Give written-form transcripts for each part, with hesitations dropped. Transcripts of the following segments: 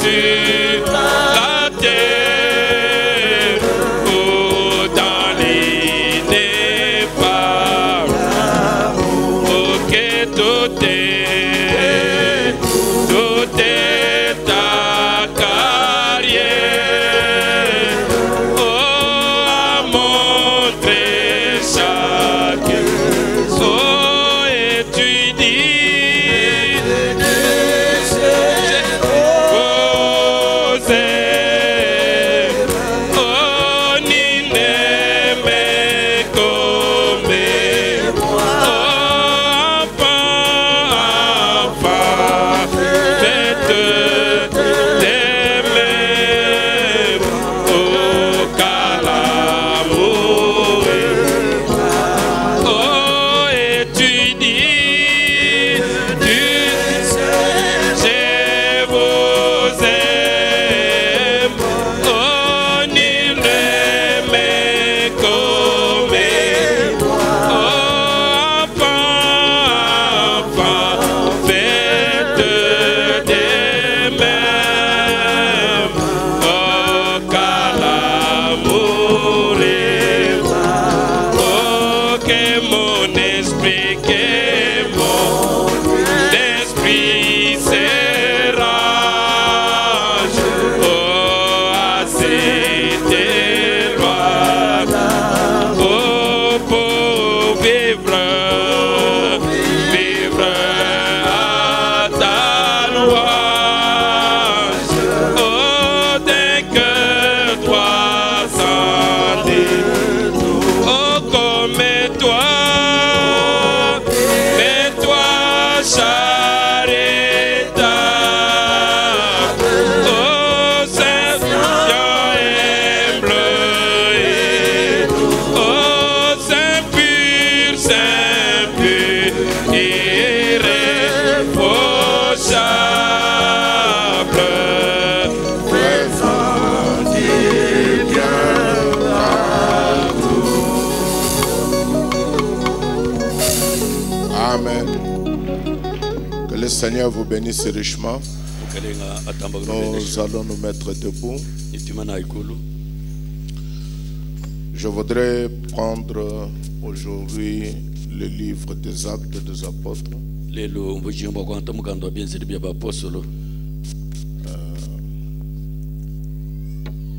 sur la terre ou dans l'ineffable. Oh, que tout est ta carrière. Oh, à montrer chaque. Oh, et tu dis, oh, ni n'aime comme moi. Oh, enfant, faites des mêmes. Oh, car l'amour est. Oh, et tu dis, je vous aime. Oh, ni n'aime comme moi. Oh, enfant, faites des mêmes. Oh, car l'amour est. Oh, que mon esprit sera. Oh, à cette loi. Oh, pour vivre à ta loi. Oh, dès que toi sans détour. Oh, comme toi, charitable. Oh, Saint-Jean est bleu. Oh, Saint-Pur, irréprochable. Faisons du bien à tous. Amen. Que le Seigneur vous bénisse richement. Nous allons nous mettre debout. Je voudrais prendre aujourd'hui le livre des Actes des Apôtres.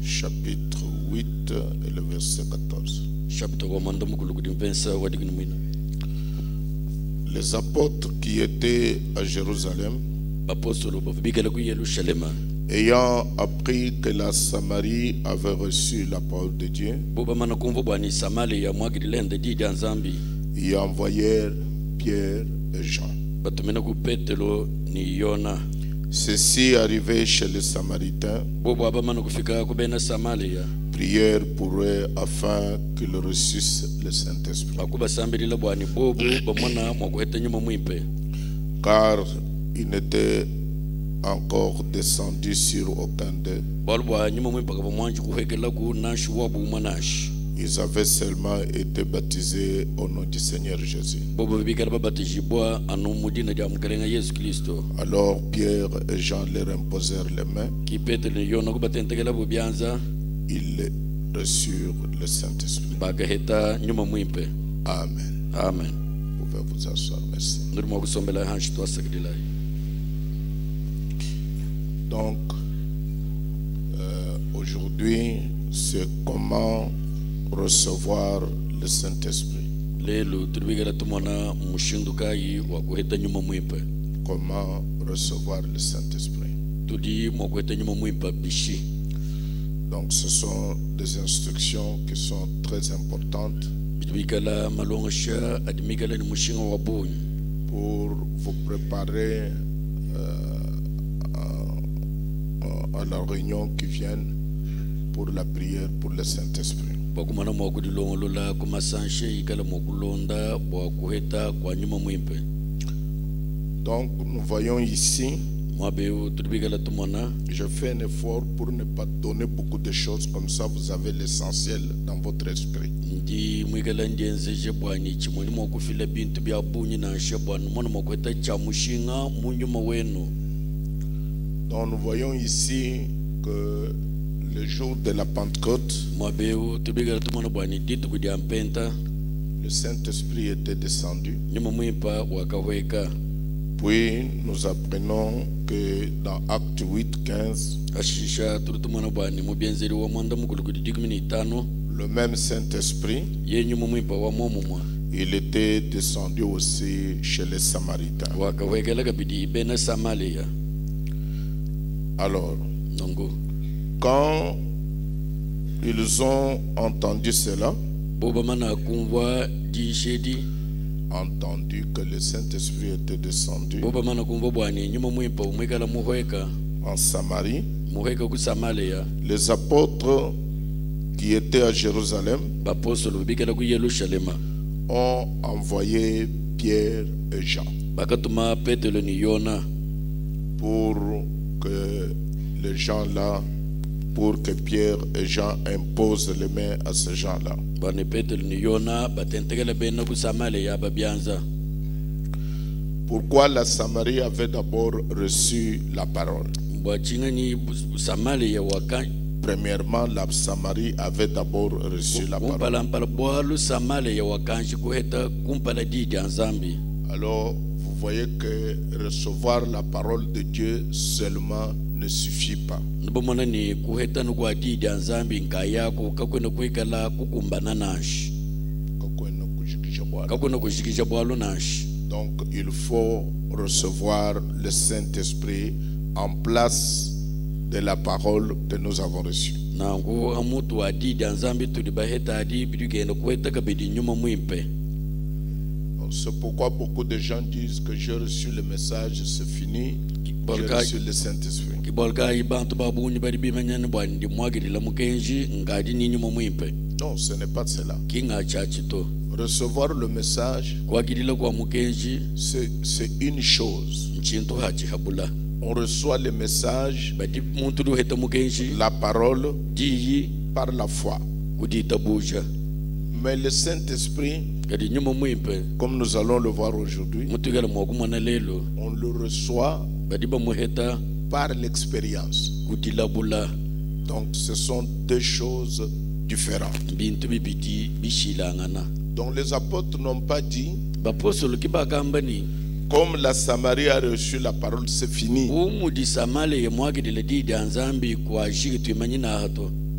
Chapitre 8 et le verset 14. Les apôtres qui étaient à Jérusalem, ayant appris que la Samarie avait reçu la parole de Dieu, y envoyèrent Pierre et Jean. Ceux-ci arrivés chez les Samaritains, prièrent pour eux afin qu'ils reçussent le Saint-Esprit. Car il n'était encore descendu sur aucun d'eux. Ils avaient seulement été baptisés au nom du Seigneur Jésus. Alors Pierre et Jean leur imposèrent les mains. Ils reçurent le Saint-Esprit. Amen. Amen. Vous pouvez vous asseoir, merci. Donc, aujourd'hui, c'est comment recevoir le Saint-Esprit. Comment recevoir le Saint-Esprit. Donc, ce sont des instructions qui sont très importantes pour vous préparer à la réunion qui vient pour la prière pour le Saint-Esprit. Donc nous voyons ici, je fais un effort pour ne pas donner beaucoup de choses, comme ça vous avez l'essentiel dans votre esprit. Donc nous voyons ici que le jour de la Pentecôte, le Saint-Esprit était descendu. Puis nous apprenons que dans Acte 8:15, le même Saint-Esprit, il était descendu aussi chez les Samaritains. Alors, quand ils ont entendu cela, entendu que le Saint-Esprit était descendu en Samarie, les apôtres qui étaient à Jérusalem ont envoyé Pierre et Jean pour que les gens-là, pour que Pierre et Jean imposent les mains à ces gens-là. Pourquoi la Samarie avait d'abord reçu la parole? Premièrement, la Samarie avait d'abord reçu la parole. Alors, vous voyez que recevoir la parole de Dieu seulement ne suffit pas. Donc, il faut recevoir le Saint-Esprit en place de la parole que nous avons reçue. C'est pourquoi beaucoup de gens disent que j'ai reçu le message, c'est fini, j'ai reçu le Saint-Esprit. Non, ce n'est pas cela. Recevoir le message, c'est une chose. On reçoit le message, la parole, par la foi. Mais le Saint-Esprit, comme nous allons le voir aujourd'hui, on le reçoit par l'expérience. Donc ce sont deux choses différentes. Donc les apôtres n'ont pas dit, comme la Samarie a reçu la parole, c'est fini.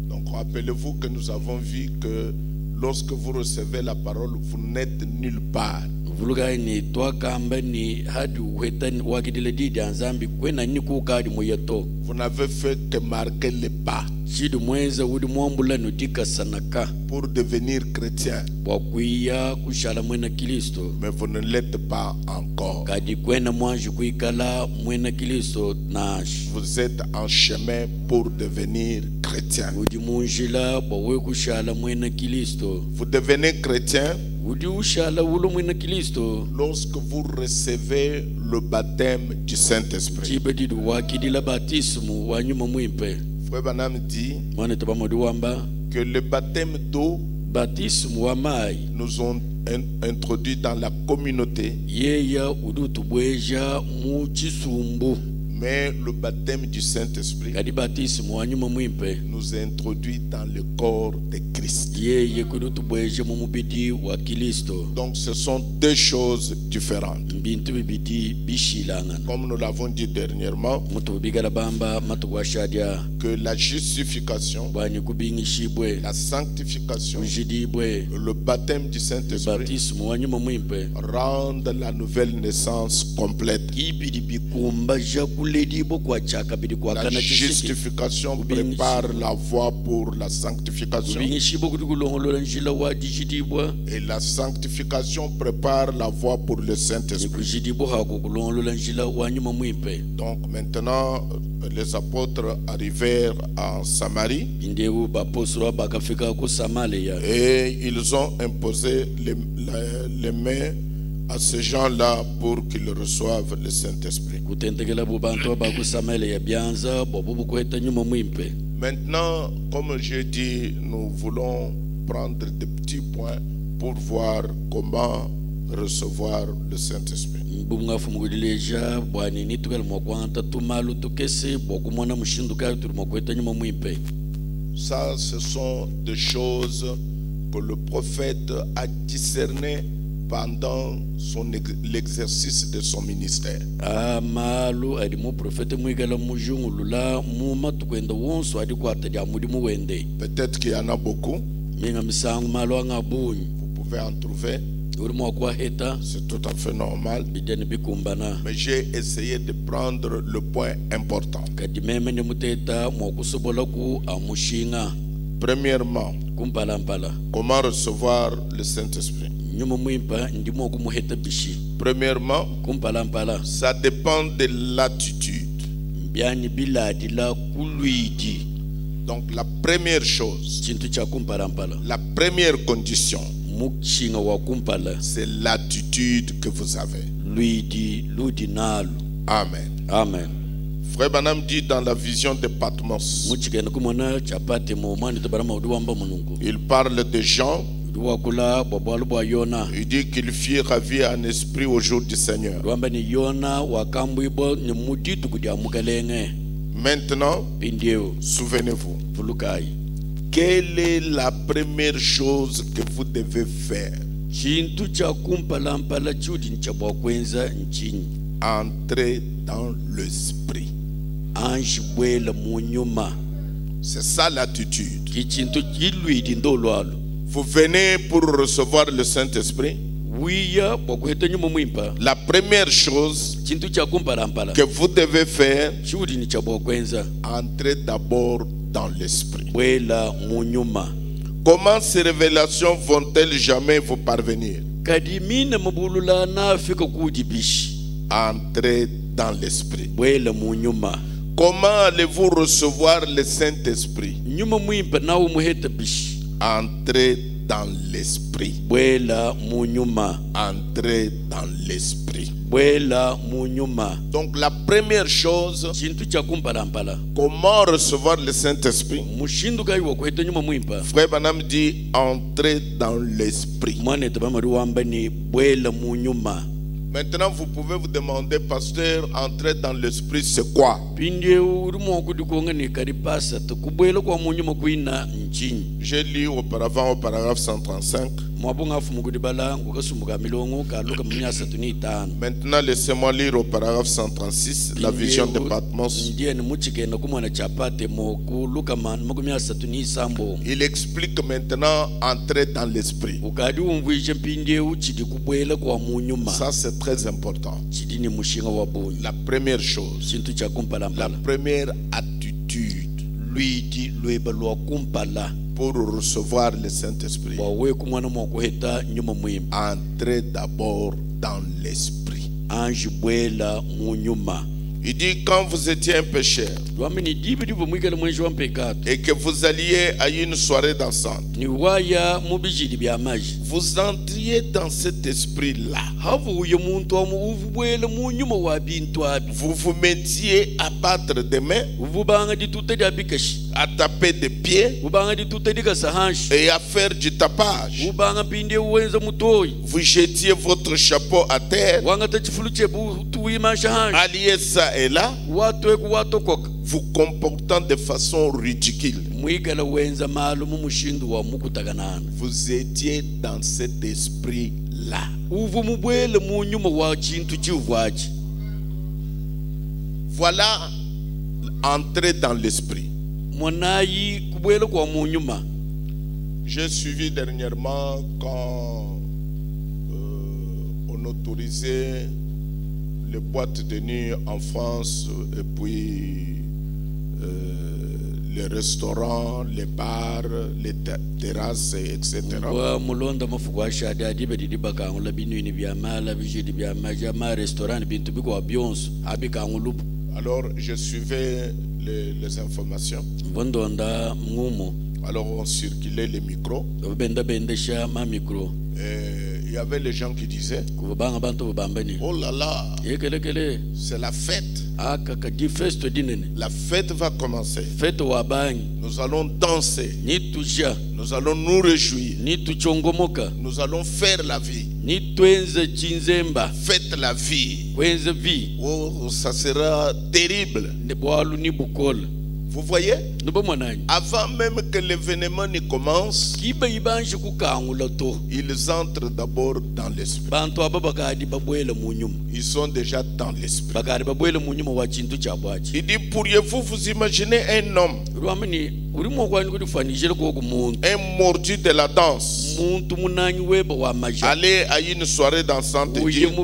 Donc rappelez-vous que nous avons vu que lorsque vous recevez la parole, vous n'êtes nulle part. Vous n'avez fait que marquer les pas pour devenir chrétien. Mais vous ne l'êtes pas encore. Vous êtes en chemin pour devenir chrétien. Vous devenez chrétien lorsque vous recevez le baptême du Saint-Esprit. Frère Branham dit que le baptême d'eau nous ont introduits dans la communauté. Mais le baptême du Saint-Esprit nous introduit dans le corps de Christ. Donc ce sont deux choses différentes. Comme nous l'avons dit dernièrement, que la justification, la sanctification, le baptême du Saint-Esprit rendent la nouvelle naissance complète. La justification prépare la voie pour la sanctification. Et la sanctification prépare la voie pour le Saint-Esprit. Donc maintenant, les apôtres arrivèrent en Samarie et ils ont imposé les mains à ces gens-là pour qu'ils reçoivent le Saint-Esprit. Maintenant, comme j'ai dit, nous voulons prendre des petits points pour voir comment recevoir le Saint-Esprit. Ça, ce sont des choses que le prophète a discernées pendant l'exercice de son ministère. Peut-être qu'il y en a beaucoup. Vous pouvez en trouver. C'est tout à fait normal. Mais j'ai essayé de prendre le point important. Premièrement, comment recevoir le Saint-Esprit? Premièrement, ça dépend de l'attitude. Donc la première chose, la première condition, c'est l'attitude que vous avez. Amen. Amen. Frère Branham dit dans la vision de Patmos, il parle de Jean. Il dit qu'il fit ravir un esprit au jour du Seigneur. Maintenant, souvenez-vous, quelle est la première chose que vous devez faire? Entrer dans l'esprit. C'est ça l'attitude. Vous venez pour recevoir le Saint-Esprit. La première chose que vous devez faire, entrer d'abord dans l'esprit. Comment ces révélations vont-elles jamais vous parvenir? Entrez dans l'esprit. Comment allez-vous recevoir le Saint-Esprit? Entrez dans l'esprit. Entrez dans l'esprit. Donc la première chose, comment recevoir le Saint-Esprit? Frère Branham dit entrer dans l'esprit. Maintenant, vous pouvez vous demander, pasteur, entrer dans l'esprit, c'est quoi? J'ai lu auparavant au paragraphe 135. Maintenant, laissez-moi lire au paragraphe 136, la vision de Patmos. Il explique maintenant entrer dans l'esprit. Ça, c'est très important. La première chose, la première attitude, lui dit, pour recevoir le Saint-Esprit, entrez d'abord dans l'esprit. Il dit, quand vous étiez un pécheur et que vous alliez à une soirée dansante, vous entriez dans cet esprit-là. Vous vous mettiez à battre des mains, à taper des pieds et à faire du tapage. Vous jetiez votre chapeau à terre, alliez ça et là, vous comportant de façon ridicule. Vous étiez dans cet esprit-là. Voilà, entrer dans l'esprit. J'ai suivi dernièrement quand on autorisait les boîtes de nuit en France et puis les restaurants, les bars, les terrasses, etc. Alors je suivais les informations. Alors on circulait les micros. Il y avait les gens qui disaient, oh là là, c'est la fête. La fête va commencer. Nous allons danser. Nous allons nous réjouir. Nous allons faire la vie. Faites la vie. Oh, ça sera terrible. Vous voyez? Avant même que l'événement ne commence, ils entrent d'abord dans l'esprit. Ils sont déjà dans l'esprit. Il dit, pourriez-vous vous imaginer un homme, un mordu de la danse, aller à une soirée dansante et dire, et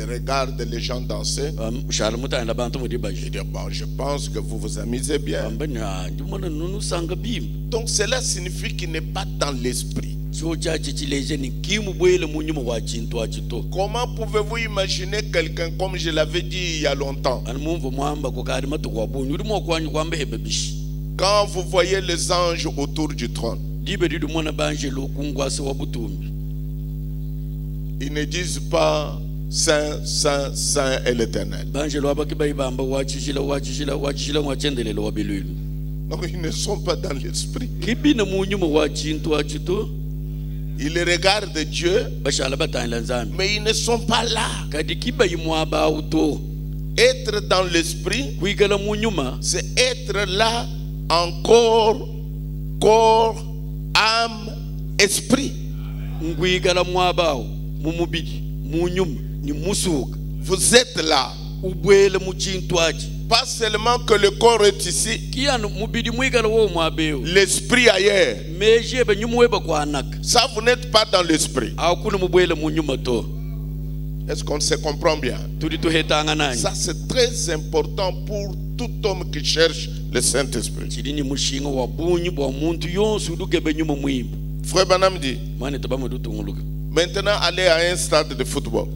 regarde les gens danser. Il dit, bon, je pense que vous vous amusez bien. Donc cela signifie qu'il n'est pas dans l'esprit. Comment pouvez-vous imaginer quelqu'un, comme je l'avais dit il y a longtemps, quand vous voyez les anges autour du trône, ils ne disent pas Saint, Saint, Saint est l'Éternel. Non, ils ne sont pas dans l'esprit. Ils regardent Dieu, mais ils ne sont pas là. Être dans l'esprit, c'est être là en corps, âme, esprit. Vous êtes là. Pas seulement que le corps est ici, l'esprit ailleurs. Ça, vous n'êtes pas dans l'esprit. Est-ce qu'on se comprend bien? Ça, c'est très important pour tout homme qui cherche le Saint-Esprit. Frère Banam dit, maintenant allez à un stade de football.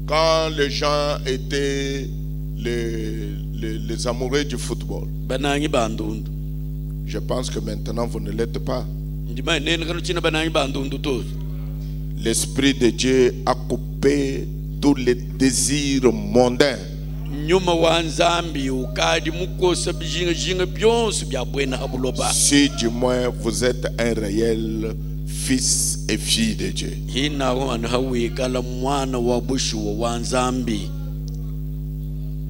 Quand les gens étaient les amoureux du football, je pense que maintenant vous ne l'êtes pas. L'Esprit de Dieu a coupé tous les désirs mondains. Si du moins vous êtes un réel fils et fille de Dieu.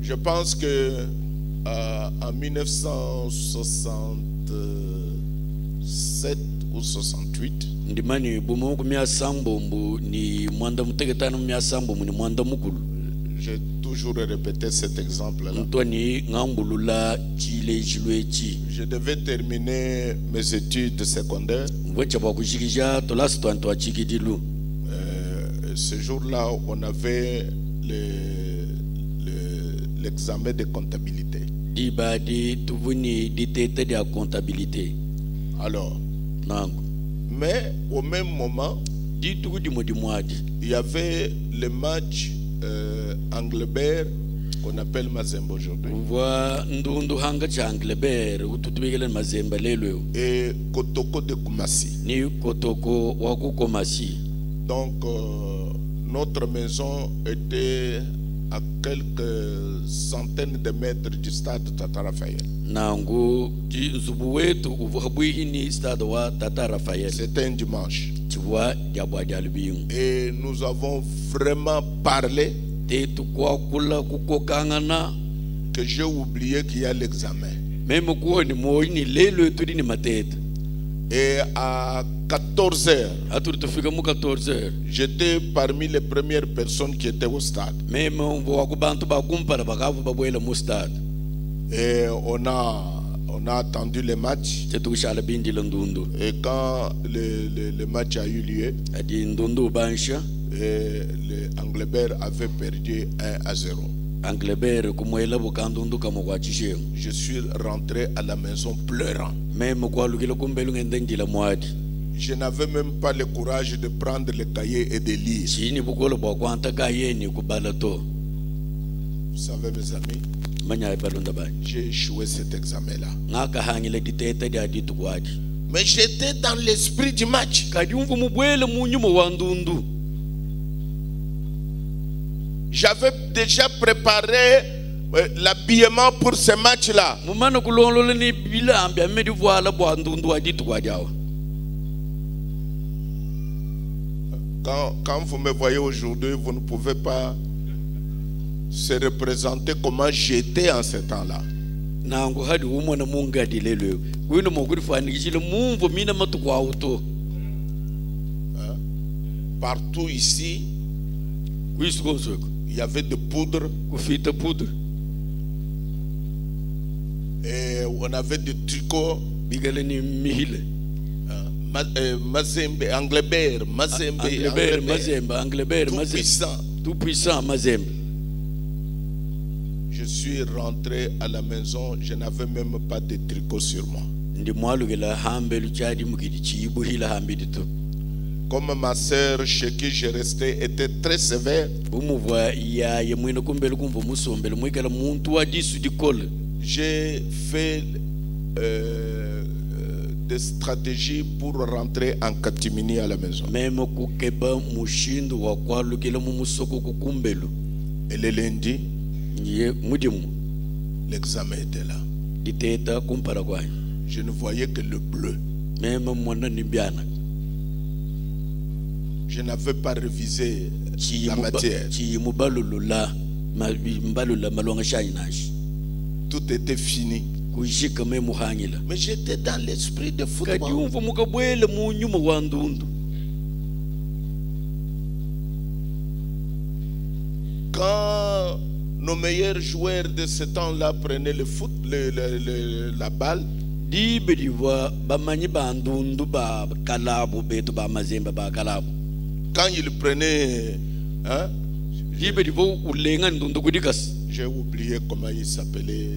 Je pense que en 1967 ou 68, j'ai toujours répété cet exemple-là. Je devais terminer mes études secondaires. Ce jour-là, on avait l'examen de comptabilité. Alors, mais au même moment, il y avait le match Anglebert qu'on appelle Mazembe aujourd'hui et Kotoko de Koumassi. Donc notre maison était à quelques centaines de mètres du stade Tata Raphaël. C'était un dimanche. Et nous avons vraiment parlé que j'ai oublié qu'il y a l'examen. Et à 14 heures, j'étais parmi les premières personnes qui étaient au stade. Et on a attendu le match. Et quand le match a eu lieu, et l'Anglebert avait perdu 1-0. Je suis rentré à la maison pleurant. Je n'avais même pas le courage de prendre le cahier et de lire. Vous savez, mes amis, j'ai échoué cet examen-là. Mais j'étais dans l'esprit du match. J'avais déjà préparé l'habillement pour ce match-là. Quand vous me voyez aujourd'hui, vous ne pouvez pas se représenter comment j'étais en ce temps-là. Partout ici, il y avait de poudre. Et on avait des tricots. Mazembe, Anglebert, Mazembe, tout puissant, Mazembe. Je suis rentré à la maison, je n'avais même pas de tricot sur moi. Comme ma sœur chez qui je restais était très sévère, j'ai fait des stratégies pour rentrer en catimini à la maison. Et le lundi, l'examen était là. Je ne voyais que le bleu. Je n'avais pas révisé la matière. Tout était fini. Mais j'étais dans l'esprit de football. Quand nos meilleurs joueurs de ce temps-là prenaient le foot, la balle, quand ils prenaient, hein, j'ai oublié comment il s'appelait,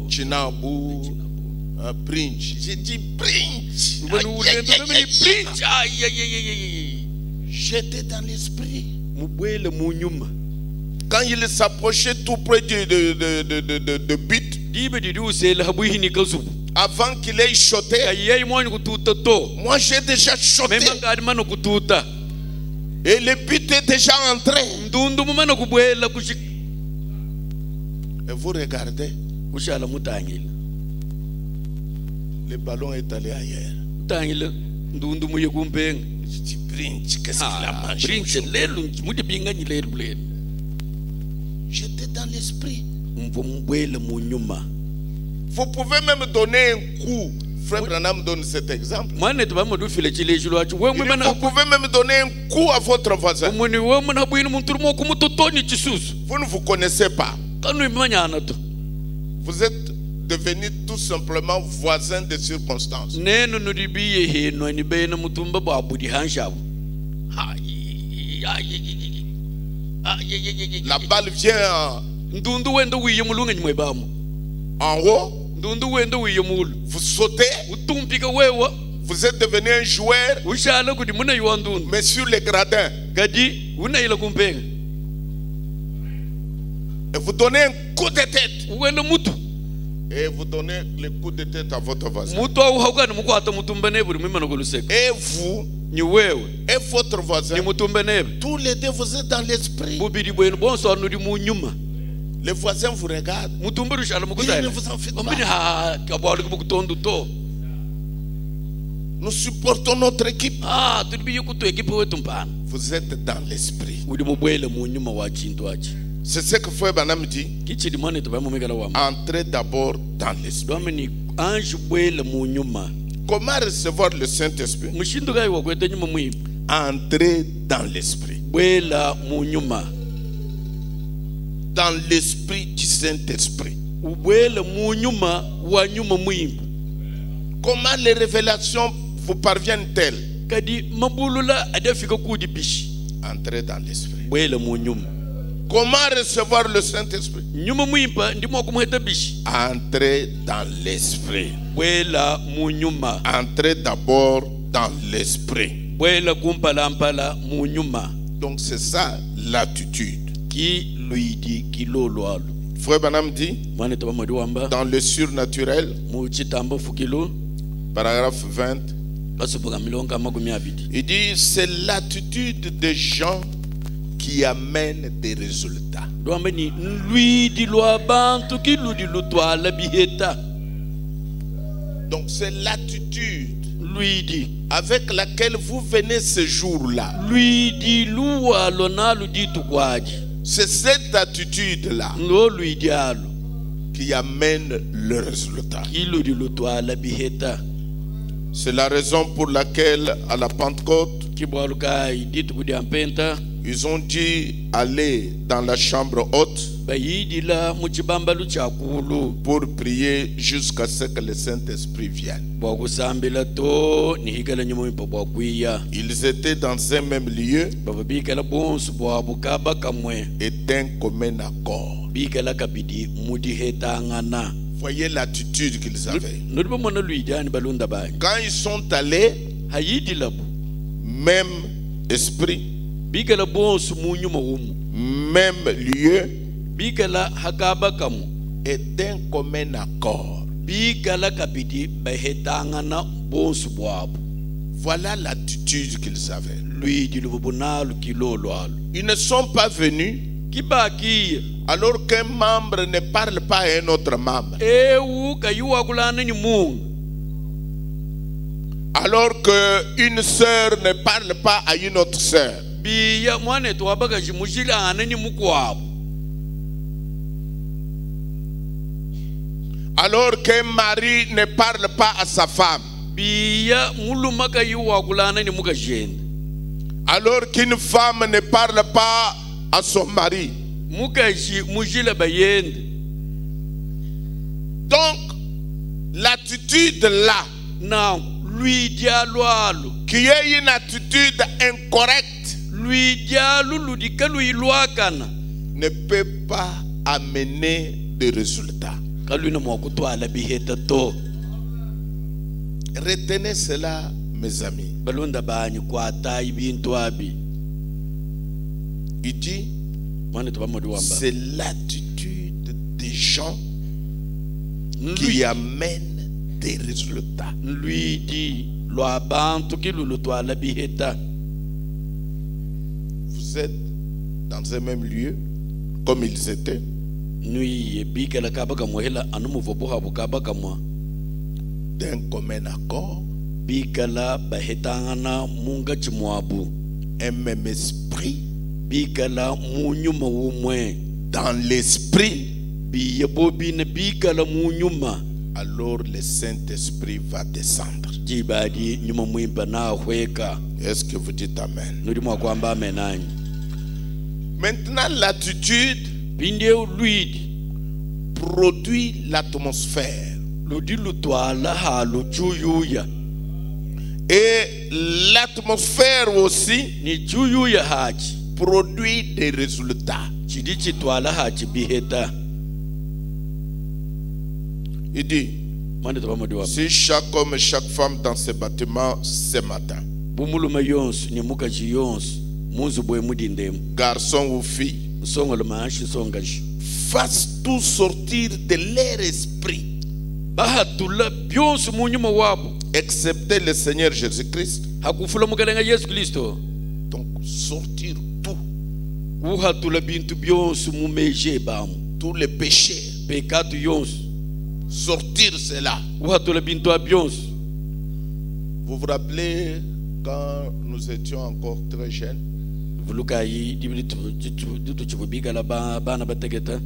Chinabu, Prince. J'ai dit Prince. J'étais dans l'esprit. Quand il s'approchait tout près de but, avant qu'il ait shoté, moi j'ai déjà shoté. Et le but est déjà entré. Et vous regardez, le ballon est allé ailleurs. Je dis, Prince, qu'est-ce qu'il a mangé? J'étais dans l'esprit. Vous pouvez même donner un coup. Frère Branham donne cet exemple. Vous pouvez même donner un coup à votre voisin. Vous ne vous connaissez pas. Vous êtes devenus tout simplement voisins de circonstances. La balle vient en haut. Vous sautez. Vous êtes devenu un joueur. Mais sur les gradins. Et vous donnez un coup de tête. Et vous donnez le coup de tête à votre voisin. Et vous, et votre voisin, tous les deux vous êtes dans l'esprit. Le voisin vous regarde. Il ne vous en fait pas. Nous supportons notre équipe. Vous êtes dans l'esprit. C'est ce que Frère Branham dit. Entrez d'abord dans l'esprit. Comment recevoir le Saint-Esprit? Entrez dans l'esprit. Dans l'esprit du Saint-Esprit. Comment les révélations vous parviennent-elles? Entrez dans l'esprit. Comment recevoir le Saint-Esprit? Entrez dans l'esprit. Entrez d'abord dans l'esprit. Donc c'est ça l'attitude. Frère Branham dit dans le surnaturel, paragraphe 20, il dit c'est l'attitude des gens qui amène des résultats. Donc c'est l'attitude avec laquelle vous venez ce jour-là, c'est cette attitude-là qui amène le résultat. C'est la raison pour laquelle à la Pentecôte, ils ont dit aller dans la chambre haute pour prier jusqu'à ce que le Saint-Esprit vienne. Ils étaient dans un même lieu et d'un commun accord. Voyez l'attitude qu'ils avaient. Quand ils sont allés, même esprit, même lieu, et d'un commun accord. Voilà l'attitude qu'ils avaient. Ils ne sont pas venus alors qu'un membre ne parle pas à un autre membre. Alors qu'une sœur ne parle pas à une autre sœur. Alors qu'un mari ne parle pas à sa femme. Alors qu'une femme ne parle pas à son mari. Donc, l'attitude là, qui est une attitude incorrecte, ne peut pas amener de résultats. Retenez cela, mes amis. Il dit, c'est l'attitude des gens qui amène des résultats. Vous êtes dans un même lieu, comme ils étaient. D'un commun accord, un même esprit, dans l'esprit, alors le Saint-Esprit va descendre. Est-ce que vous dites Amen? Maintenant, l'attitude produit l'atmosphère. Et l'atmosphère aussi produit des résultats. Il dit, si chaque homme et chaque femme dans ce bâtiment ce matin, garçon ou fille, fassent tout sortir de leur esprit, excepté le Seigneur Jésus-Christ. Donc sortir tout, tous les péchés, sortir cela. Vous vous rappelez quand nous étions encore très jeunes?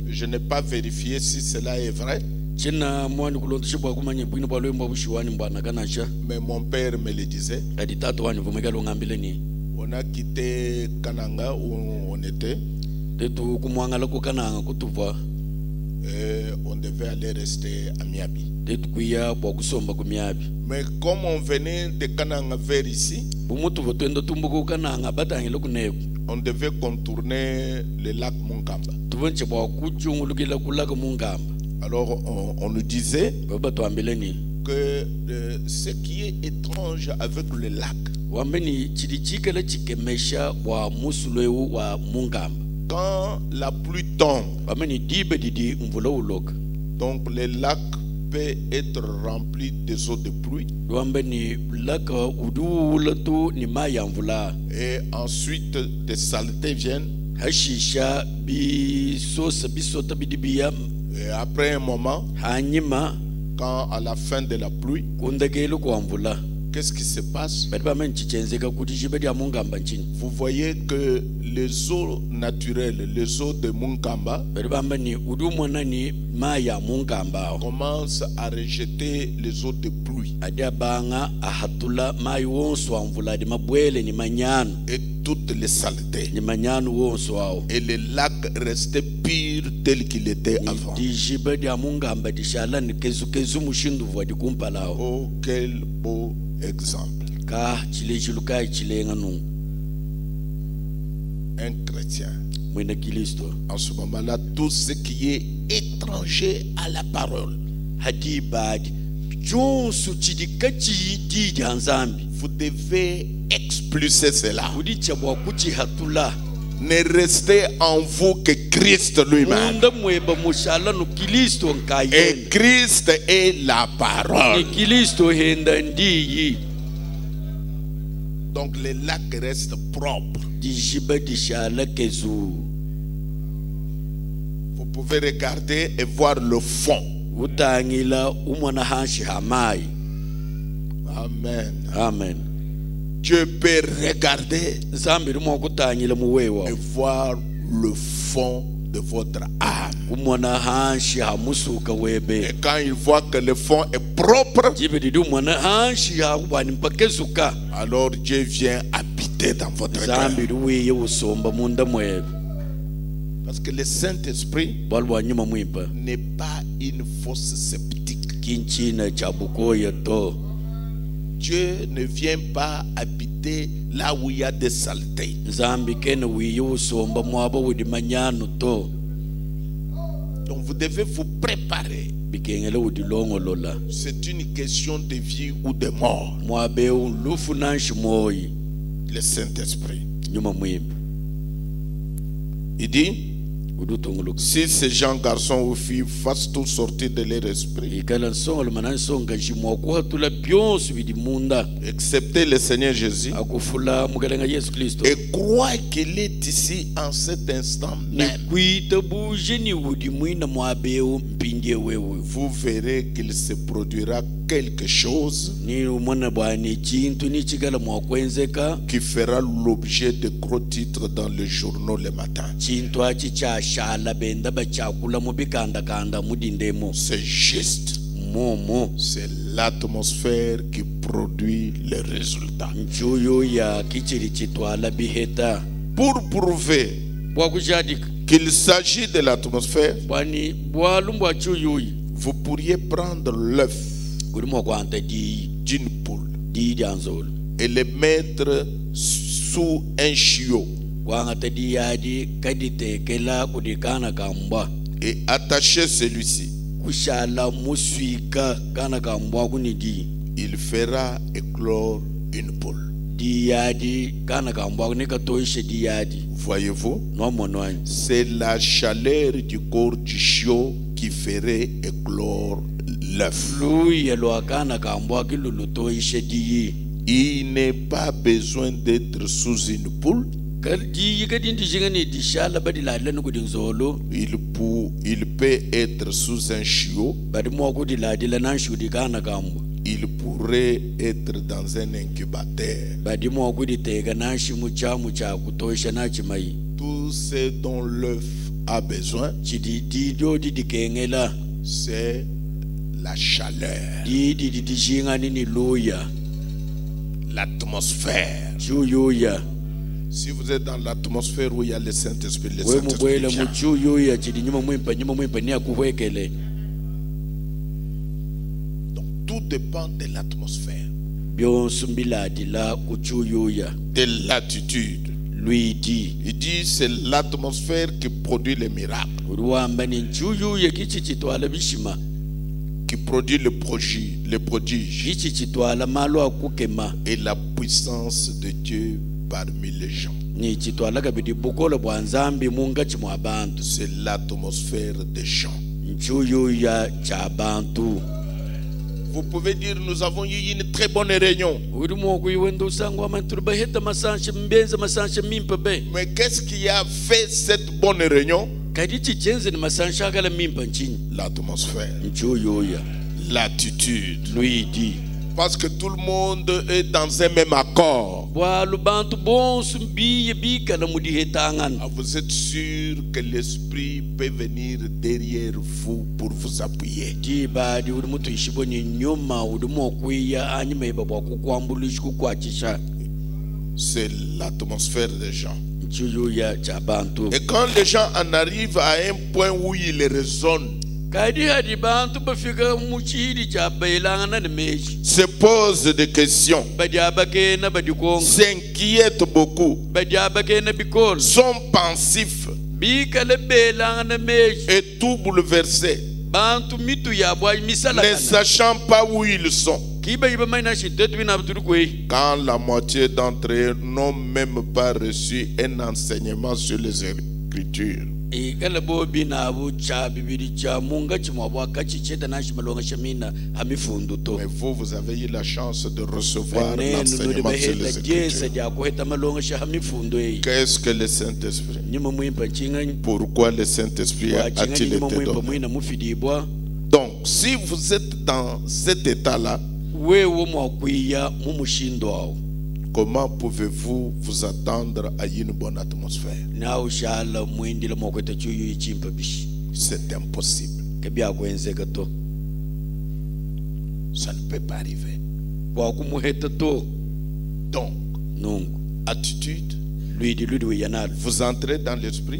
Je n'ai pas vérifié si cela est vrai, mais mon père me le disait. On a quitté Kananga où on était et on devait aller rester à Miabi. Mais comme on venait de Kananga vers ici, on devait contourner le lac Mungamba. Alors on nous disait que ce qui est étrange avec le lac, quand la pluie tombe, donc le lac peut être rempli des eaux de pluie, et ensuite des saletés viennent, et après un moment, quand à la fin de la pluie, qu'est-ce qui se passe? Vous voyez que les eaux naturelles, les eaux de Mungamba, commencent à rejeter les eaux de pluie. Et toutes les saletés. Et les lacs restaient pires tels qu'il était avant. Oh, quel beau exemple. Un chrétien, en ce moment-là, tout ce qui est étranger à la parole, vous devez expulser cela. Ne restez en vous que Christ lui-même. Et Christ est la parole. Donc les lacs restent propres. Vous pouvez regarder et voir le fond. Amen. Amen. Dieu peut regarder et voir le fond de votre âme. Et quand il voit que le fond est propre, alors Dieu vient habiter dans votre cœur. Parce que le Saint-Esprit n'est pas une fosse sceptique. Dieu ne vient pas habiter là où il y a des saletés. Donc vous devez vous préparer. C'est une question de vie ou de mort. Le Saint-Esprit. Il dit, si ces gens, garçons ou filles, fassent tout sortir de leur esprit, excepté le Seigneur Jésus, et croient qu'il est ici en cet instant même, vous verrez qu'il se produira quelque chose qui fera l'objet de gros titres dans les journaux le matin. C'est juste. C'est l'atmosphère qui produit les résultats. Pour prouver qu'il s'agit de l'atmosphère, vous pourriez prendre l'œuf d'une poule et le mettre sous un chiot et attacher celui-ci. Il fera éclore une poule. Voyez-vous, c'est la chaleur du corps du chiot qui ferait éclore l'œuf. Il n'est pas besoin d'être sous une poule. Il peut être sous un chiot. Il pourrait être dans un incubateur. Tout ce dont l'œuf a besoin, c'est la chaleur, l'atmosphère. Si vous êtes dans l'atmosphère où il y a le Saint-Esprit, le Saint-Esprit vient. Donc tout dépend de l'atmosphère, de l'attitude. Lui dit, il dit c'est l'atmosphère qui produit les miracles, qui produit le prodige et la puissance de Dieu parmi les gens. C'est l'atmosphère des gens. Vous pouvez dire, nous avons eu une très bonne réunion. Mais qu'est-ce qui a fait cette bonne réunion? L'atmosphère, l'attitude. Lui dit, Parce que tout le monde est dans un même accord. Vous êtes sûr que l'Esprit peut venir derrière vous pour vous appuyer. C'est l'atmosphère des gens. Et quand les gens en arrivent à un point où ils raisonnent, se posent des questions, s'inquiètent beaucoup, sont pensifs et tout bouleversés, ne sachant pas où ils sont. Quand la moitié d'entre eux n'ont même pas reçu un enseignement sur les Écritures. Mais vous, vous avez eu la chance de recevoir l'enseignement sur les Écritures. Qu'est-ce que le Saint-Esprit? Pourquoi le Saint-Esprit a-t-il été donné? Donc, si vous êtes dans cet état-là, comment pouvez-vous vous attendre à une bonne atmosphère? C'est impossible. Ça ne peut pas arriver. Donc, attitude, vous entrez dans l'esprit.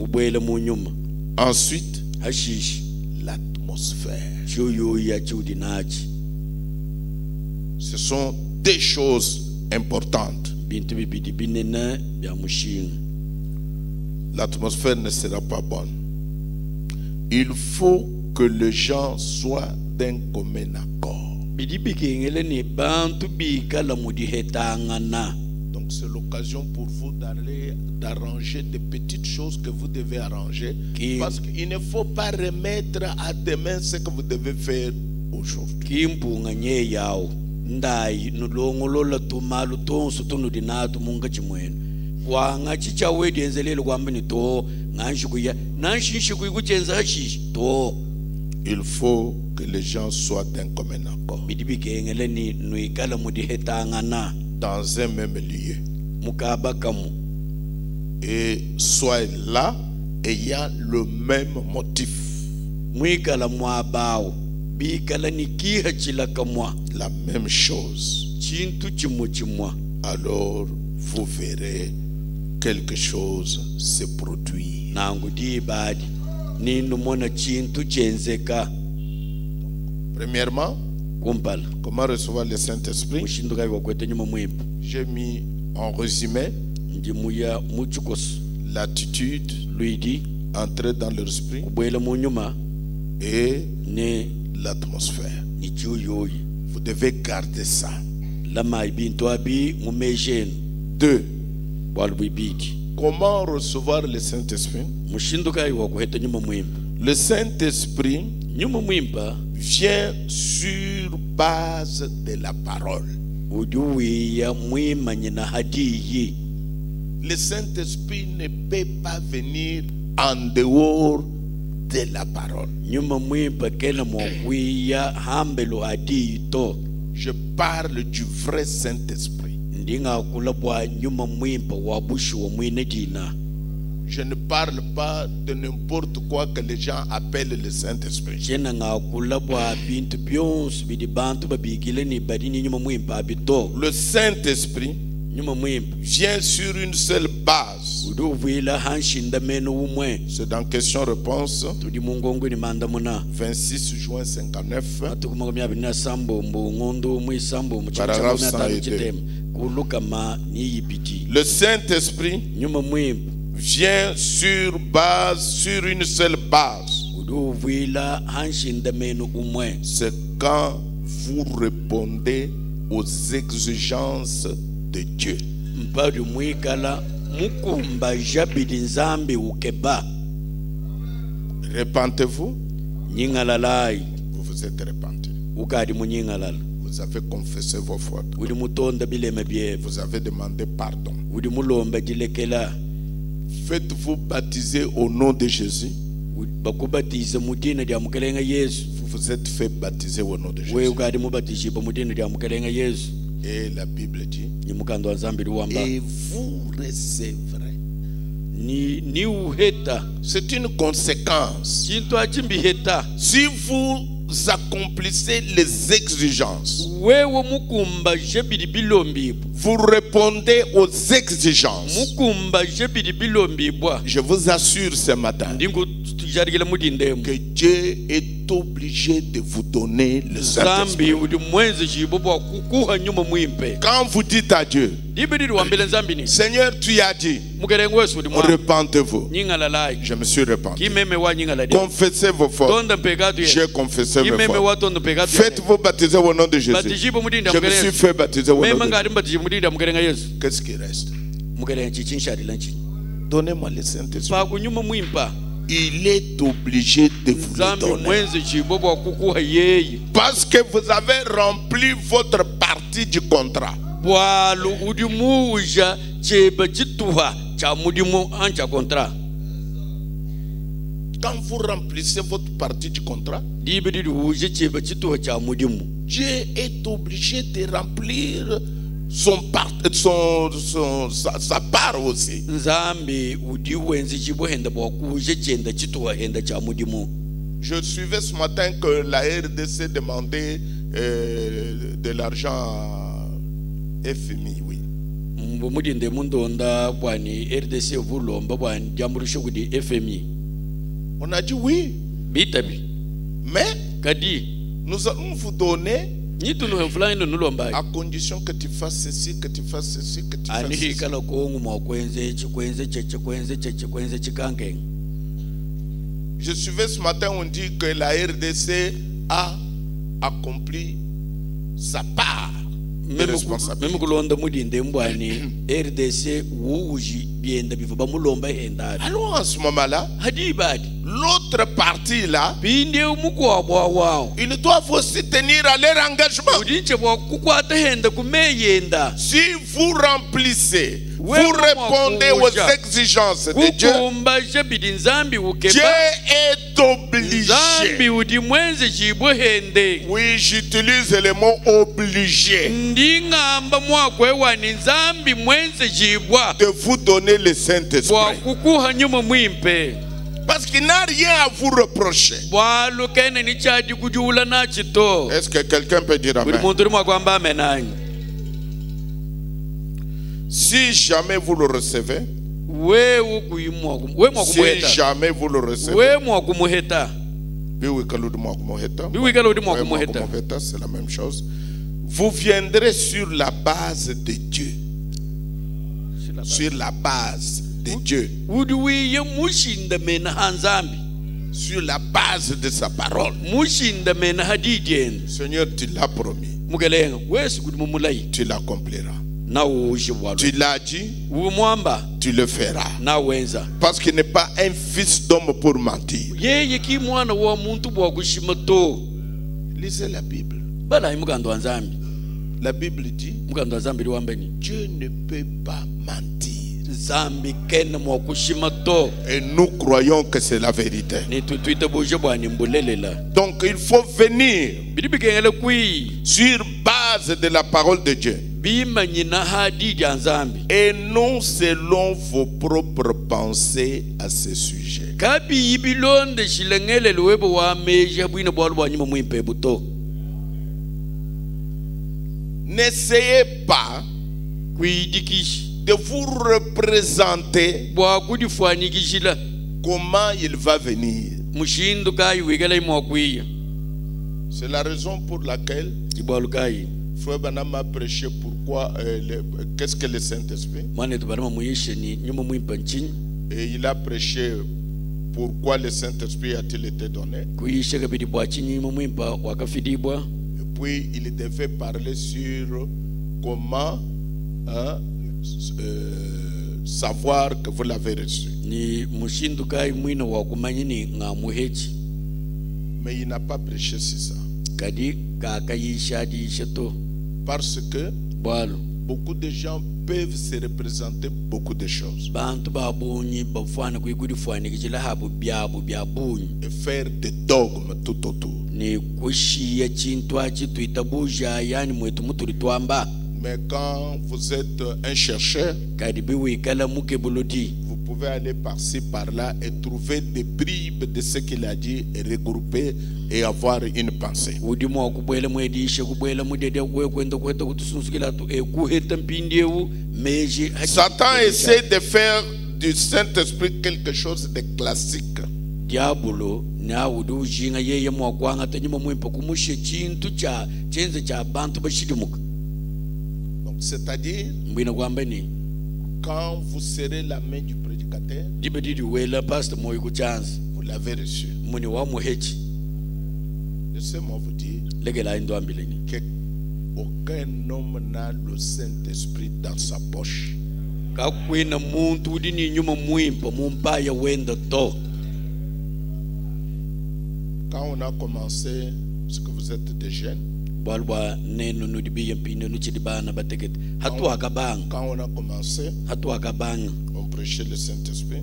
Ensuite, l'atmosphère. Ce sont des choses importantes. L'atmosphère ne sera pas bonne. Il faut que les gens soient d'un commun accord. Donc c'est l'occasion pour vous d'arranger des petites choses que vous devez arranger. Parce qu'il ne faut pas remettre à demain ce que vous devez faire aujourd'hui. Il faut que les gens soient d'un commun accord, dans un même lieu, et soient là ayant le même motif, la même chose. Alors vous verrez quelque chose se produire. Premièrement, comment recevoir le Saint-Esprit? J'ai mis en résumé l'attitude, entrer dans l'esprit et l'atmosphère. Vous devez garder ça. 2. Comment recevoir le Saint-Esprit? Le Saint-Esprit vient sur base de la parole. Le Saint-Esprit ne peut pas venir en dehors de la parole. Je parle du vrai Saint-Esprit. Je ne parle pas de n'importe quoi que les gens appellent le Saint-Esprit. Le Saint-Esprit vient sur une seule base. C'est dans question-réponse 26 juin 59, paragraphe 102. Le Saint-Esprit vient sur une seule base. C'est quand vous répondez aux exigences de Dieu. Repentez-vous. Vous vous êtes repenti. Vous avez confessé vos fautes. Vous avez demandé pardon. Faites-vous baptiser au nom de Jésus. Vous vous êtes fait baptiser au nom de Jésus. Et la Bible dit, et vous recevrez. C'est une conséquence. Si vous accomplissez les exigences, vous répondez aux exigences, je vous assure ce matin que Dieu est obligé de vous donner le Saint-Esprit. Quand vous dites à Dieu, Seigneur, tu as dit, repentez-vous. Je me suis repenti. Confessez vos fautes. J'ai confessé mes fautes. Faites-vous baptiser au nom de Jésus. Je me suis fait baptiser au nom de Jésus. Qu'est-ce qui reste? Donnez-moi le Saint-Esprit. Il est obligé de vous le donner. Parce que vous avez rempli votre partie du contrat. Quand vous remplissez votre partie du contrat, Dieu est obligé de remplir sa part aussi. Je suivais ce matin que la RDC demandait de l'argent à FMI, oui. On a dit oui. Mais nous allons vous donner à condition que tu fasses ceci, que tu fasses ceci, que tu fasses ceci. Je suivais ce matin, on dit que la RDC a accompli sa part de responsabilité. Alors en ce moment-là, l'autre partie là, ils doivent aussi tenir à leur engagement. Si vous remplissez, vous répondez aux exigences de Dieu, Dieu est obligé. Oui, j'utilise le mot obligé de vous donner le Saint-Esprit. Parce qu'il n'a rien à vous reprocher. Est-ce que quelqu'un peut dire amen? Si jamais vous le recevez, si jamais vous le recevez, c'est la même chose. Vous viendrez sur la base de Dieu. Sur la base de Dieu. Sur la base de sa parole. Seigneur, tu l'as promis. Tu l'accompliras. Tu l'as dit, tu le feras. Parce qu'il n'est pas un fils d'homme pour mentir. Lisez la Bible. La Bible dit, Dieu ne peut pas mentir. Et nous croyons que c'est la vérité. Donc il faut venir sur base de la parole de Dieu. Et non selon vos propres pensées à ce sujet. N'essayez pas de vous représenter comment il va venir. C'est la raison pour laquelle Frère Branham a prêché pourquoi, qu'est-ce que le Saint-Esprit. Et il a prêché pourquoi le Saint-Esprit a-t-il été donné. Et puis il devait parler sur comment savoir que vous l'avez reçu. Mais il n'a pas prêché sur ça. Parce que beaucoup de gens peuvent se représenter beaucoup de choses et faire des dogmes tout autour. Mais quand vous êtes un chercheur, vous pouvez aller par-ci, par-là et trouver des bribes de ce qu'il a dit et regrouper et avoir une pensée. Satan essaie de faire du Saint-Esprit quelque chose de classique. Donc, c'est-à-dire, quand vous serrez la main du prédicateur, vous l'avez reçu. Laissez-moi vous dire qu'aucun homme n'a le Saint-Esprit dans sa poche. Quand on a commencé, parce que vous êtes des jeunes, quand on a commencé, on prêchait le Saint-Esprit,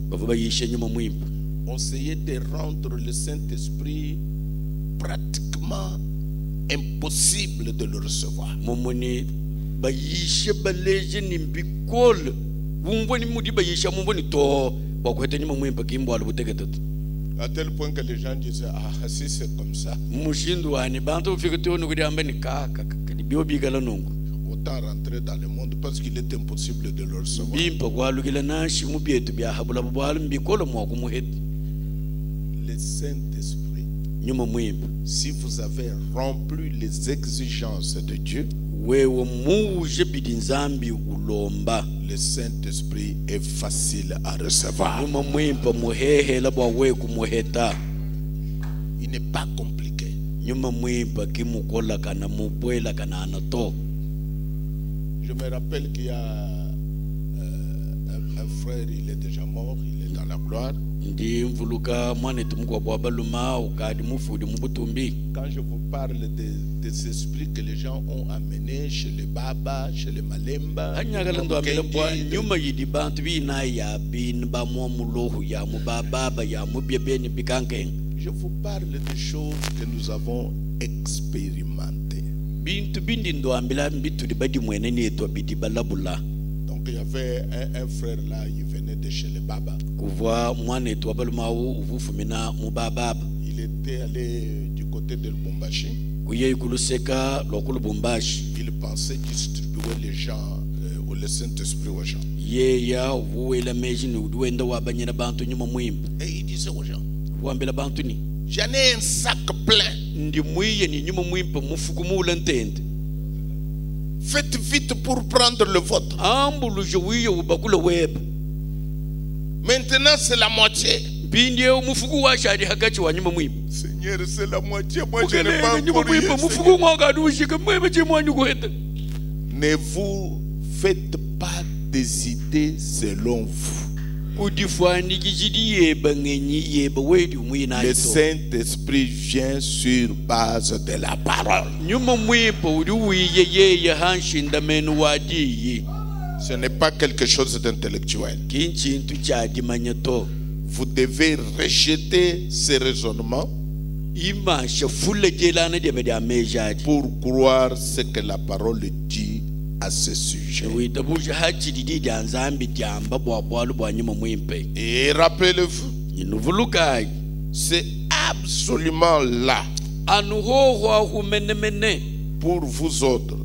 on essayait de rendre le Saint-Esprit pratiquement impossible de le recevoir. À tel point que les gens disaient, ah, si c'est comme ça, autant rentrer dans le monde parce qu'il est impossible de le recevoir. Le Saint-Esprit, si vous avez rempli les exigences de Dieu, le Saint-Esprit est facile à recevoir. Il n'est pas compliqué. Je me rappelle qu'il y a un frère, il est déjà mort, il est dans la gloire. Quand je vous parle des esprits que les gens ont amenés chez le Baba, chez le Malemba, je vous parle des choses que nous avons expérimentées. Donc il y avait un frère là, il venait de chez le Baba. Il était allé du côté de Lubumbashi. Il pensait distribuer les gens ou le Saint-Esprit aux gens. Et il disait aux gens, j'en ai un sac plein. Faites vite pour prendre le vôtre. Maintenant c'est la moitié. Seigneur, c'est la moitié. Moi je n'ai pas encore eu. Ne vous faites pas des idées selon vous. Le Saint-Esprit vient sur base de la parole. Ce n'est pas quelque chose d'intellectuel. Vous devez rejeter ces raisonnements pour croire ce que la parole dit à ce sujet. Et rappelez-vous, c'est absolument là pour vous autres.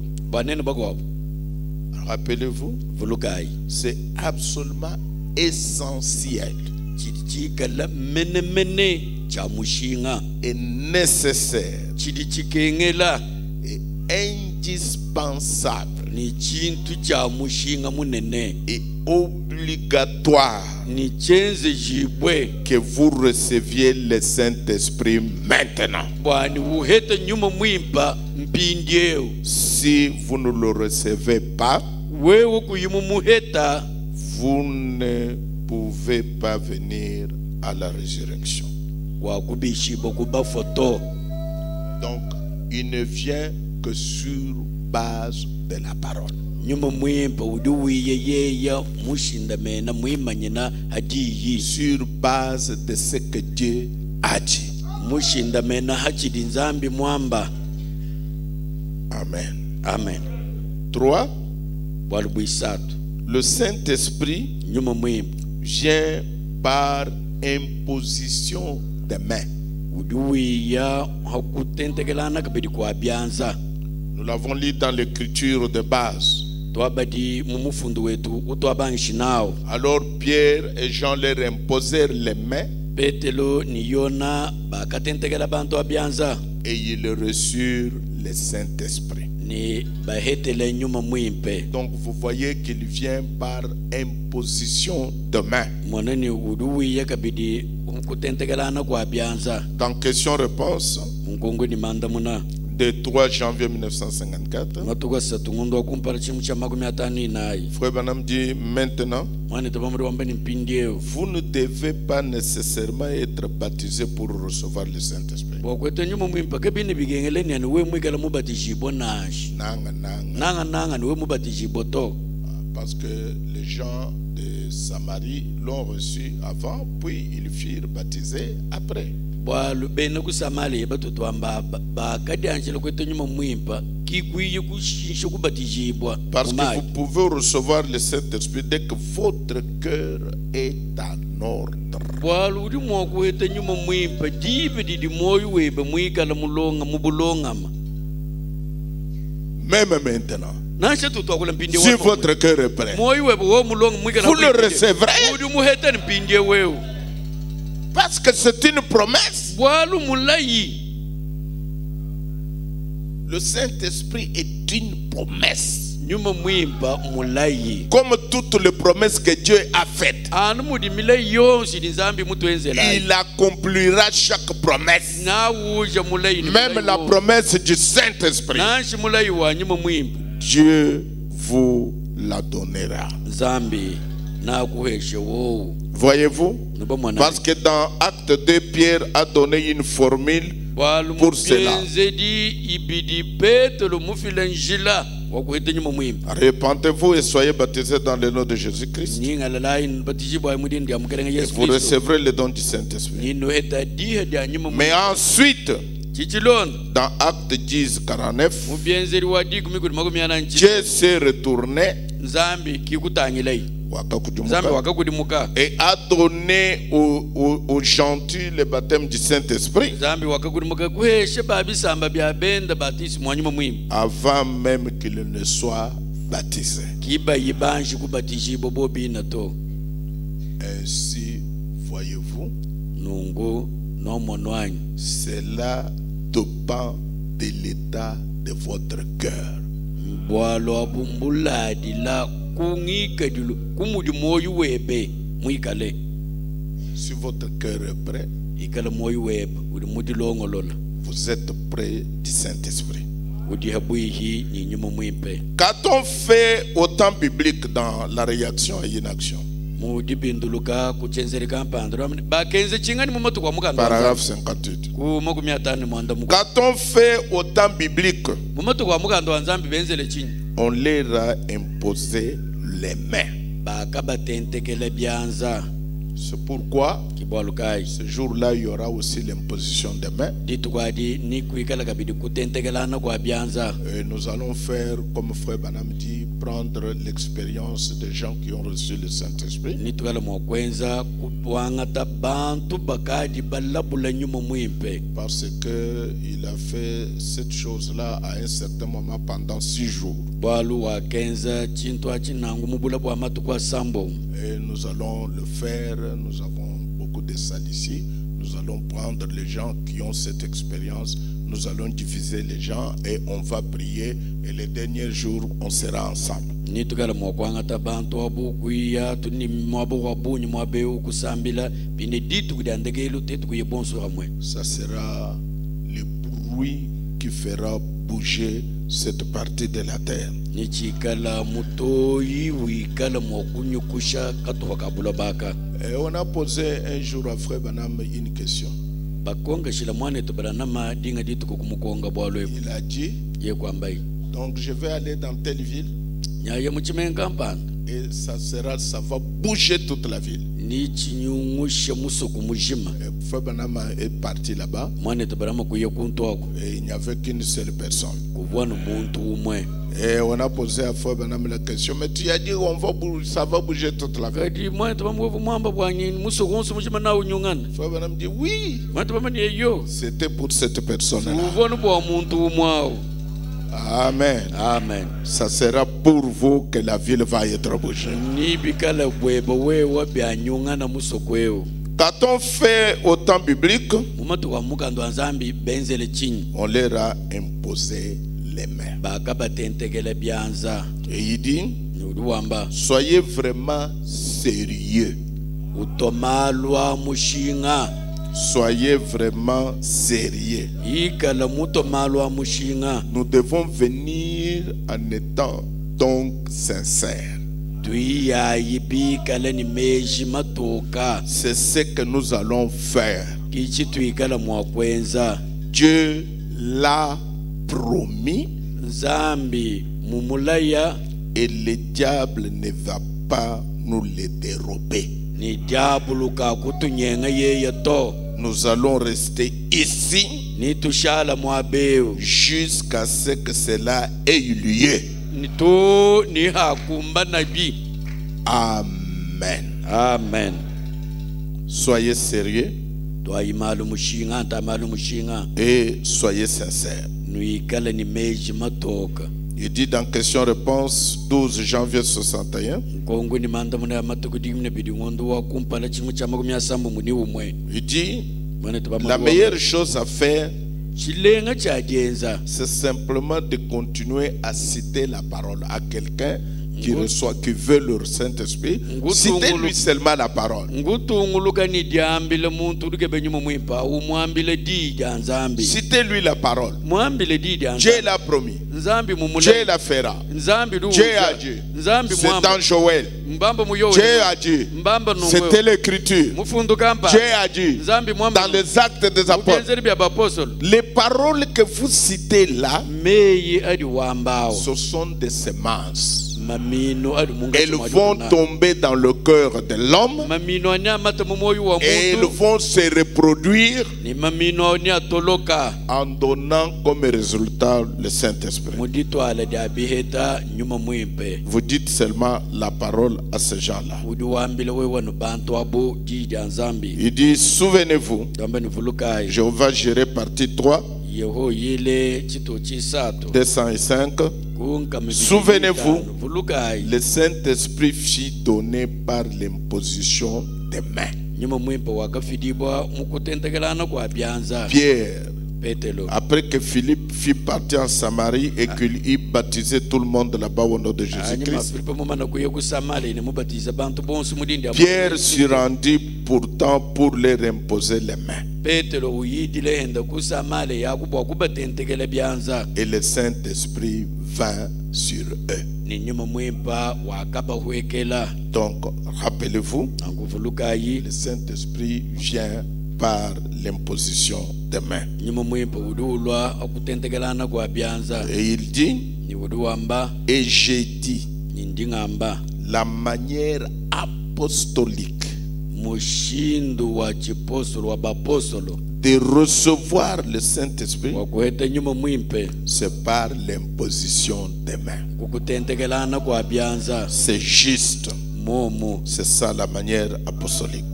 Rappelez-vous, c'est absolument essentiel et nécessaire et indispensable et obligatoire que vous receviez le Saint-Esprit maintenant. Si vous ne le recevez pas, vous ne pouvez pas venir à la résurrection. Donc, il ne vient que sur base de la parole. Sur base de ce que Dieu a dit. mushinda mena hachidi nzambi mwamba. Amen. Amen. 3. Bwalubwisatu. Le Saint-Esprit Nyuma mwimba. vient par imposition des mains. Uduwiya hakutentekelana kabidi kwa bianza. Nous l'avons lu dans l'écriture de base. Twabadi mumufundu wetu utwabanshi nao. Alors Pierre et Jean leur imposèrent les mains Petelo ni Yona bakatentekela bantu abianza. et ils reçurent le Saint-Esprit. Ni bahetele nyuma mwimpe. Donc vous voyez qu'il vient par imposition de main. Mwanani uduwiya kabidi kutentekelana kwa bianza. Dans question-réponse Mungu ni manda muna. de 3 janvier 1954, Matuka satungundo kumpara chimu cha makumi atani nai. Frère Branham dit maintenant, Mwani tabamuri wambeni mpindiyo. vous ne devez pas nécessairement être baptisé pour recevoir le Saint-Esprit. Bokwete nyuma mwimpa kebini bigengeleni yani we mwikala mubatijibo nashi. Nanga ni we mubatijibo to. Parce que les gens de Samarie l'ont reçu avant, puis ils furent baptisés après. Bwalu bene kusamali batutwamba bakadi anjelo kwete nyuma mwimpa kikwiye kushisha kubatijibwa. Parce que vous pouvez recevoir le Saint-Esprit dès que votre cœur est en ordre. Bwalu udi mwakwete nyuma mwimpa dibe didi moyo webe mwikala mulonga mubulongama. Même maintenant. Si votre cœur est prêt, vous le recevrez. Parce que c'est une promesse. Le Saint-Esprit est une promesse. Comme toutes les promesses que Dieu a faites, il accomplira chaque promesse. Même la promesse du Saint-Esprit, Dieu vous la donnera. Voyez-vous? Parce que dans Acte 2, Pierre a donné une formule pour cela. Repentez-vous et soyez baptisés dans le nom de Jésus-Christ. Et vous recevrez le don du Saint-Esprit. Mais ensuite, dans Acte 10, 49, Dieu s'est retourné et a donné aux gentils le baptême du Saint-Esprit avant même qu'ils ne soient baptisés. Ainsi, voyez-vous, cela dépend de l'état de votre cœur. Si votre cœur est prêt, vous êtes près du Saint-Esprit. Qu'a-t-on fait au temps biblique dans la réaction à une action? Paragraphe 58. Qu'a-t-on fait au temps biblique? On leur a imposé les mains. C'est pourquoi ce jour-là, il y aura aussi l'imposition des mains. Et nous allons faire, comme Frère Branham dit, prendre l'expérience des gens qui ont reçu le Saint-Esprit. Parce qu'il a fait cette chose-là à un certain moment pendant 6 jours. Et nous allons le faire. Nous avons beaucoup de salles ici. Nous allons prendre les gens qui ont cette expérience. Nous allons diviser les gens et on va prier. Et les derniers jours, on sera ensemble. Ça sera le bruit qui fera bouger cette partie de la terre. Et on a posé un jour à Frère Branham une question. Il a dit, donc je vais aller dans telle ville. Et ça va bouger toute la ville. Et Frère Branham est parti là-bas. Et il n'y avait qu'une seule personne. Et on a posé à Frère Branham la question, mais tu as dit ça va bouger toute la ville. Frère Branham dit oui. C'était pour cette personne-là. Amen. Amen. Ça sera pour vous que la ville va être bougée. Quand on fait au temps biblique, on leur a imposé les mains. Et il dit, soyez vraiment sérieux. Soyez vraiment sérieux. Nous devons venir en étant donc sincères. C'est ce que nous allons faire. Dieu l'a promis et le diable ne va pas nous le dérober. Nous allons rester ici jusqu'à ce que cela ait eu lieu. Amen. Amen. Soyez sérieux et soyez sincères. Il dit dans question-réponse 12 janvier 61. Il dit la meilleure chose à faire, c'est simplement de continuer à citer la parole à quelqu'un qui reçoit, qui veut le Saint-Esprit. Citez-lui seulement la parole. Citez-lui la parole. Dieu l'a promis. Dieu la fera. Dieu a dit. C'est dans Joël. Dieu a dit. C'était l'écriture. Dieu a dit. Dans les actes des apôtres. Les paroles que vous citez là, ce sont des semences. Elles vont tomber dans le cœur de l'homme et elles vont se reproduire en donnant comme résultat le Saint-Esprit. Vous dites seulement la parole à ces gens-là. Il dit, souvenez-vous, Jéhovah Jireh partie 3, 205. Souvenez-vous, le Saint-Esprit fut donné par l'imposition des mains. Pierre, après que Philippe fut parti en Samarie et qu'il y baptisait tout le monde là-bas au nom de Jésus-Christ, Pierre s'y rendit pourtant pour leur imposer les mains. Et le Saint-Esprit vint sur eux. Donc, rappelez-vous, le Saint-Esprit vient par l'imposition des mains. Et il dit, et j'ai dit, la manière apostolique de recevoir le Saint-Esprit, c'est par l'imposition des mains. C'est juste. C'est ça la manière apostolique.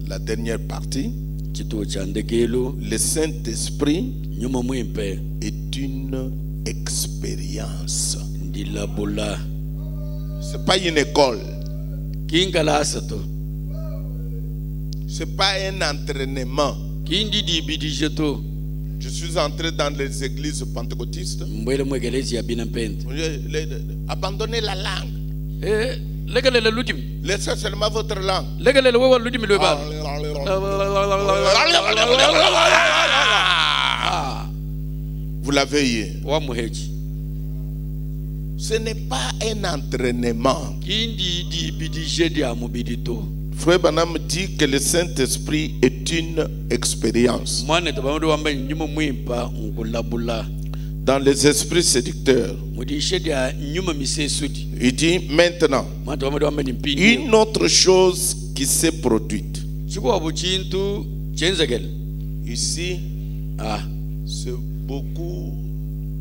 La dernière partie, le Saint-Esprit est une expérience. C'est pas une école. C'est pas un entraînement. Je suis entré dans les églises pentecôtistes. Abandonnez la langue. Laissez seulement votre langue. Vous l'avez eu. Ce n'est pas un entraînement. Frère Branham dit que le Saint-Esprit est une expérience. dans les esprits séducteurs. Il dit maintenant, une autre chose qui s'est produite. Ici, c'est beaucoup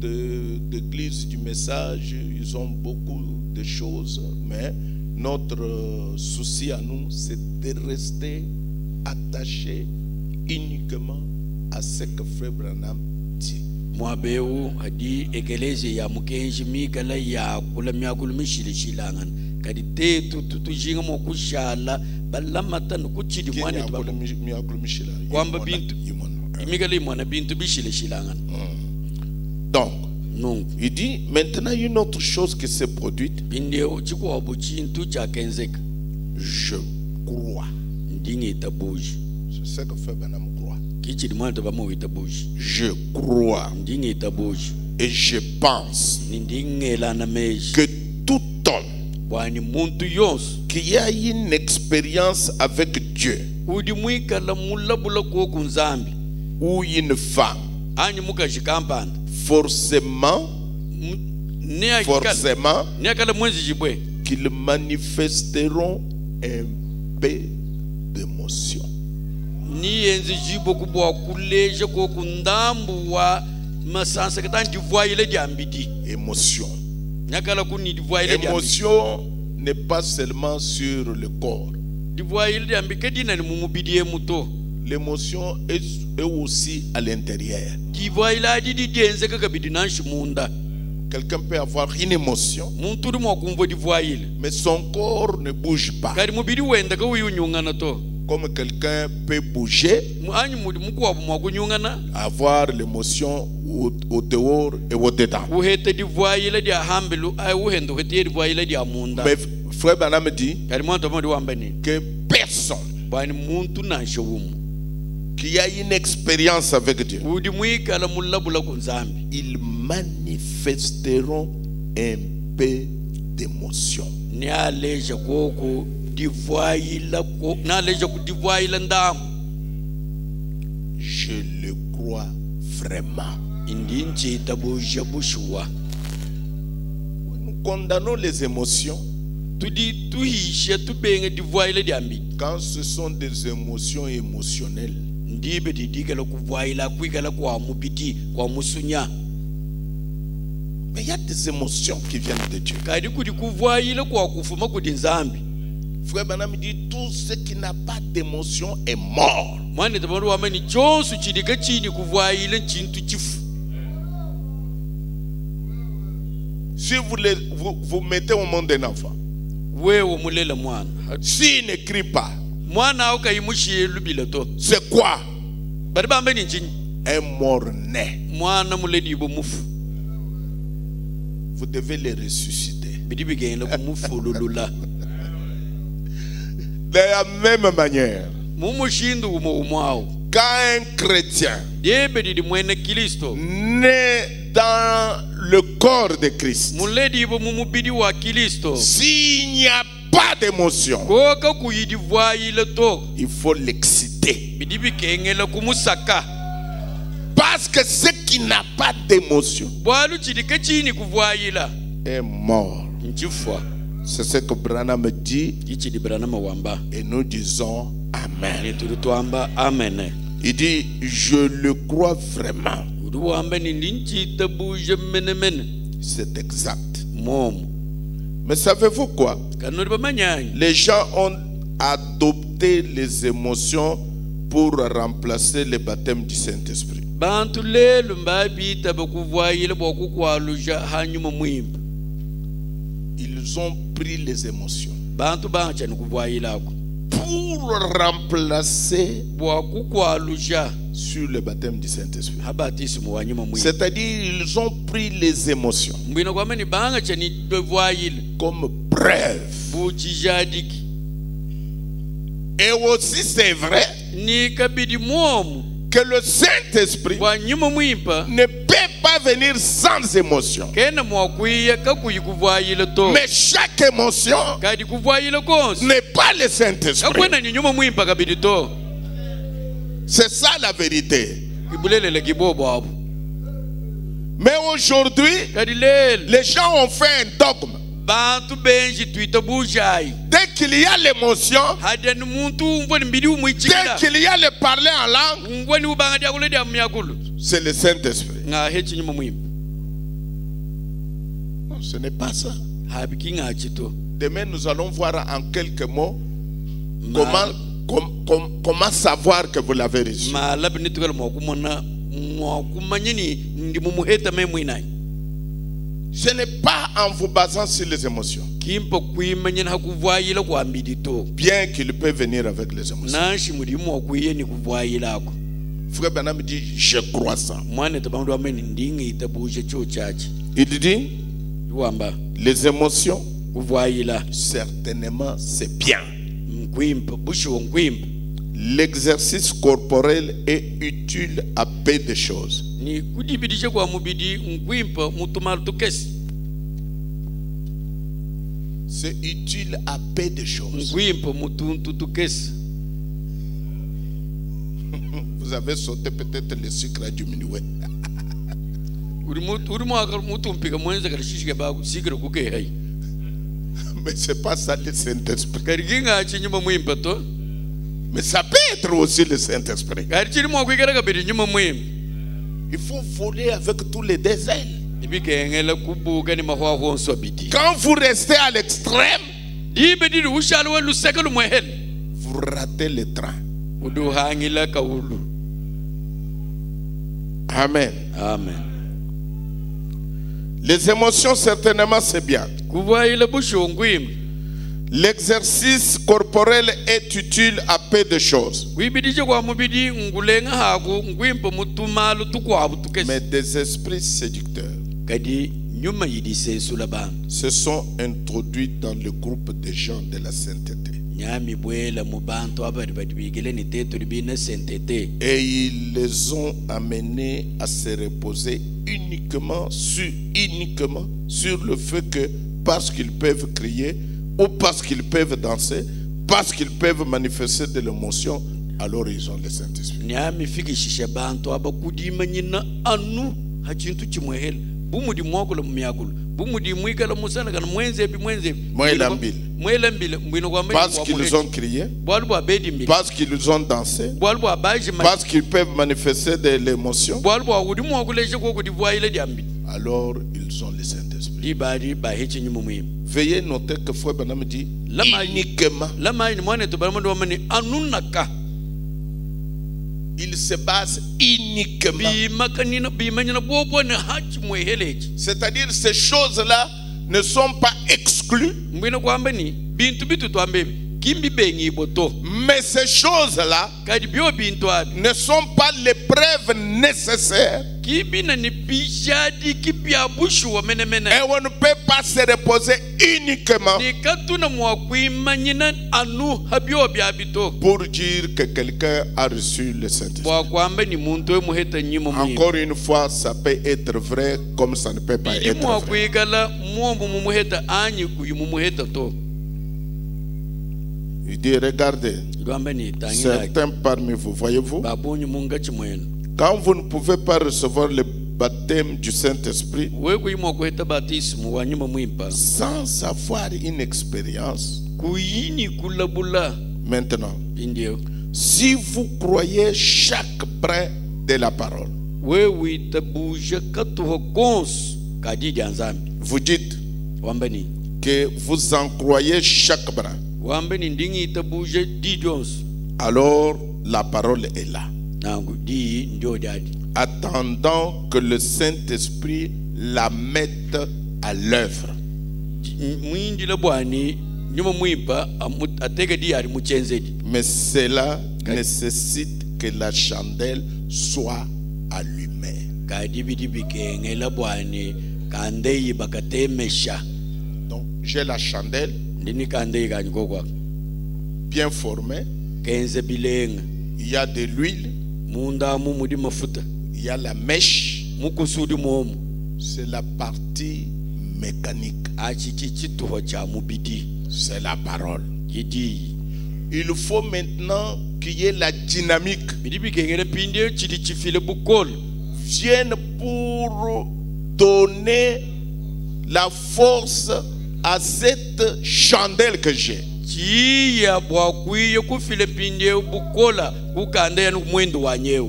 d'églises du message, ils ont beaucoup de choses, mais notre souci à nous, c'est de rester attaché uniquement à ce que Frère Branham dit. Donc, il dit maintenant une autre chose qui s'est produite. Je crois. C'est ce que Frère Branham croit. Je crois et je pense que tout homme qui a une expérience avec Dieu ou une femme, forcément qu'ils manifesteront un peu d'émotion. Émotion. Émotion n'est pas seulement sur le corps. L'émotion est aussi à l'intérieur. Quelqu'un peut avoir une émotion, mais son corps ne bouge pas. Comme quelqu'un peut bouger, avoir l'émotion au dehors et au dedans. Mais Frère Branham dit que personne qui a une expérience avec Dieu, ils manifesteront un peu d'émotion. Je le crois vraiment. Nous condamnons les émotions quand ce sont des émotions émotionnelles. Mais il y a des émotions qui viennent de Dieu. Frère Branham dit tout ce qui n'a pas d'émotion est mort. Si vous mettez au monde un enfant, s'il ne crie pas, c'est quoi? Un mort-né. Vous devez les ressusciter. De la même manière, quand un chrétien naît dans le corps de Christ, s'il n'y a pas d'émotion, il faut l'exciter. Parce que ce qui n'a pas d'émotion est mort. C'est ce que Branham dit. Et nous disons Amen. Il dit, je le crois vraiment. C'est exact. Mais savez-vous quoi? Les gens ont adopté les émotions pour remplacer le baptême du Saint-Esprit. Ils ont pris les émotions pour remplacer sur le baptème du Saint-Esprit. C'est-à-dire ils ont pris les émotions comme preuve. Et aussi c'est vrai que le Saint-Esprit ne peut pas venir sans émotion. Mais chaque émotion n'est pas le Saint-Esprit. C'est ça la vérité. Mais aujourd'hui, les gens ont fait un dogme. Dès qu'il y a l'émotion, dès qu'il y a le parler en langue, c'est le Saint-Esprit. Non, ce n'est pas ça. Demain, nous allons voir en quelques mots comment savoir que vous l'avez reçu. Ce n'est pas en vous basant sur les émotions. Bien qu'il peut venir avec les émotions. Frère Branham dit, je crois ça. Il dit, les émotions, certainement c'est bien. L'exercice corporel est utile à peu de choses. C'est utile à peu de choses. Vous avez sauté peut-être le sucre a diminué. Mais c'est pas ça le Saint-Esprit. Mais ça peut être aussi le Saint-Esprit. Il faut voler avec tous les deux ailes. Quand vous restez à l'extrême, vous ratez le train. Amen. Amen. Les émotions, certainement, c'est bien. L'exercice corporel est utile à peu de choses. Mais des esprits séducteurs se sont introduits dans le groupe des gens de la sainteté. Et ils les ont amenés à se reposer uniquement sur le fait que parce qu'ils peuvent crier, ou parce qu'ils peuvent danser, parce qu'ils peuvent manifester de l'émotion, alors ils ont le Saint-Esprit. Parce qu'ils ont crié, parce qu'ils ont dansé, parce qu'ils peuvent manifester de l'émotion, alors ils ont le Saint-Esprit. Veuillez noter que Frère Branham dit uniquement. Il se base uniquement. C'est-à-dire ces choses-là ne sont pas exclues. Mais ces choses-là ne sont pas les preuves nécessaires. Et on ne peut pas se reposer uniquement pour dire que quelqu'un a reçu le Saint-Esprit. Encore une fois, ça peut être vrai comme ça ne peut pas être vrai. Il dit, regardez, certains parmi vous, voyez-vous, quand vous ne pouvez pas recevoir le baptême du Saint-Esprit sans avoir une expérience, maintenant, si vous croyez chaque brin de la parole, vous dites que vous en croyez chaque brin, alors la parole est là, attendant que le Saint-Esprit la mette à l'œuvre. Mais cela nécessite que la chandelle soit allumée. Donc j'ai la chandelle bien formée. Il y a de l'huile. Il y a la mèche. C'est la partie mécanique. C'est la parole. Il faut maintenant qu'il y ait la dynamique. Vienne pour donner la force à cette chandelle que j'ai.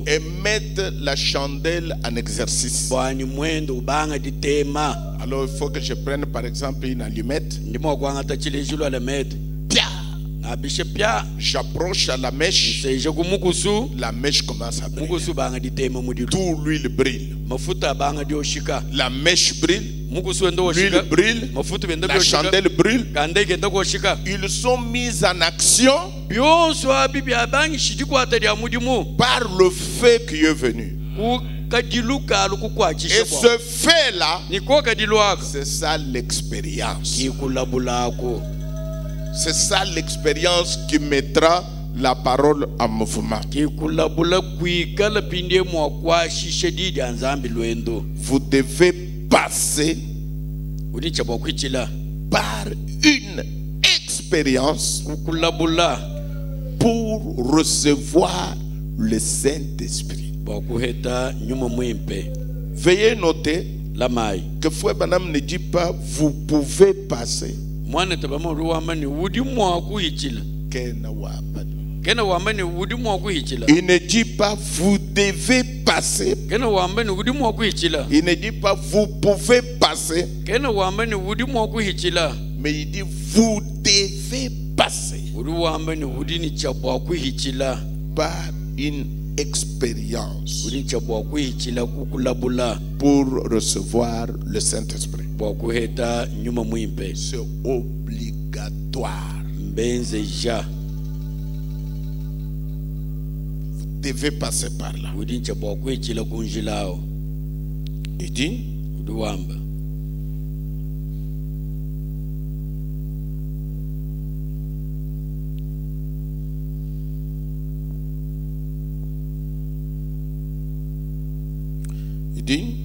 Et mettre la chandelle en exercice. Alors il faut que je prenne par exemple une allumette. J'approche à la mèche commence à briller. Tout l'huile brille. La mèche brille. L'huile brille. La chandelle brille. Ils sont mis en action par le feu qui est venu. Et ce fait-là, c'est ça l'expérience. C'est ça l'expérience qui mettra la parole en mouvement. Vous devez passer par une expérience pour recevoir le Saint-Esprit. Veuillez noter que Frère Branham ne dit pas vous pouvez passer. Il ne dit pas vous devez passer. Il ne dit pas vous pouvez passer. Mais il dit vous devez passer par une expérience pour recevoir le Saint-Esprit. C'est obligatoire. Vous devez passer par là. Il dit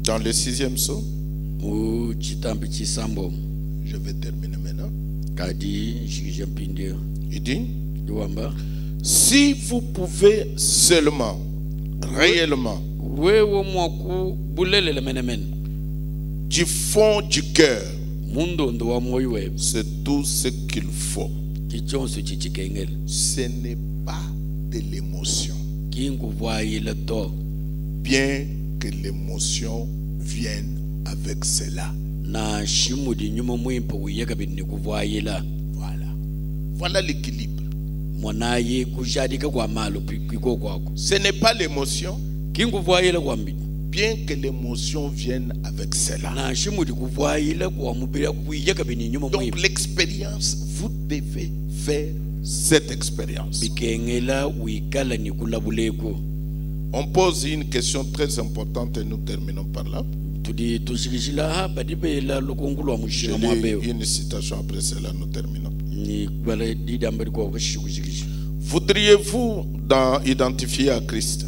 dans le 6e psaume, je vais terminer maintenant. Il dit si vous pouvez seulement, réellement, du fond du cœur, c'est tout ce qu'il faut. Ce n'est pas de l'émotion, bien que l'émotion vienne avec cela. Voilà l'équilibre. Ce n'est pas l'émotion, bien que l'émotion vienne avec cela. Donc l'expérience, vous devez faire cette expérience. On pose une question très importante et nous terminons par là. J'ai une citation après cela, nous terminons. Voudriez-vous identifier à Christ?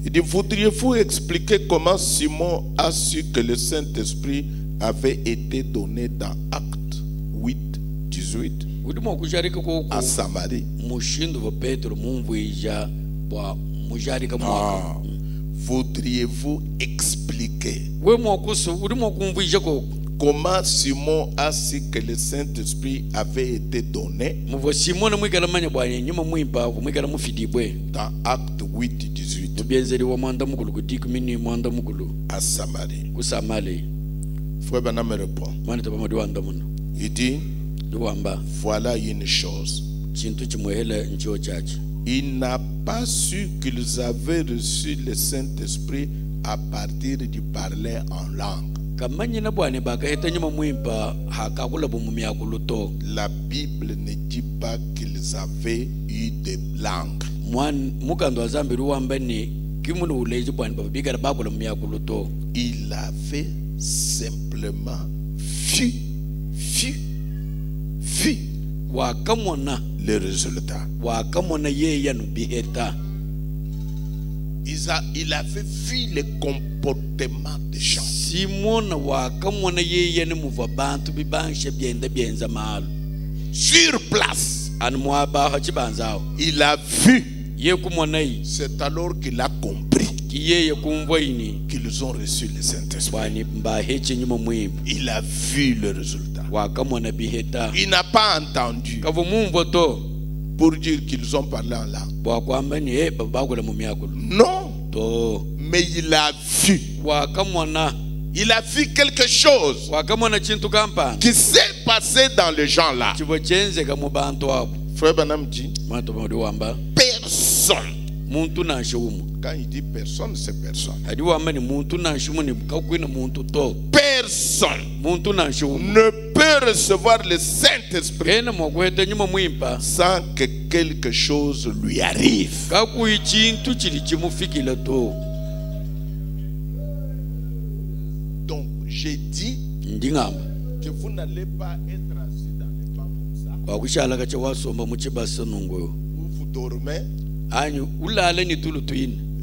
Il dit, voudriez-vous expliquer comment Simon a su que le Saint-Esprit avait été donné dans Actes 8, 18 à Samarie? Voudriez-vous expliquer comment Simon a su que le Saint-Esprit avait été donné dans Actes 8, 18 à Samarie? Frère Branham me répond. Il dit, voilà une chose. Il n'a pas su qu'ils avaient reçu le Saint-Esprit à partir du parler en langue. La Bible ne dit pas qu'ils avaient eu des langues. Il avait simplement vu le résultat. Il avait vu le comportement des gens. Sur place, il a vu. C'est alors qu'il a compris. qu'ils ont reçu le Saint-Esprit. Il a vu le résultat. Il n'a pas entendu pour dire qu'ils ont parlé en langue. Non, mais il a vu. Il a vu quelque chose qui s'est passé dans les gens là. Frère Branham dit personne. Quand il dit personne, c'est personne. Personne ne peut recevoir le Saint-Esprit sans que quelque chose lui arrive. Donc, j'ai dit que vous n'allez pas être assis dans les bancs comme ça. Vous dormez.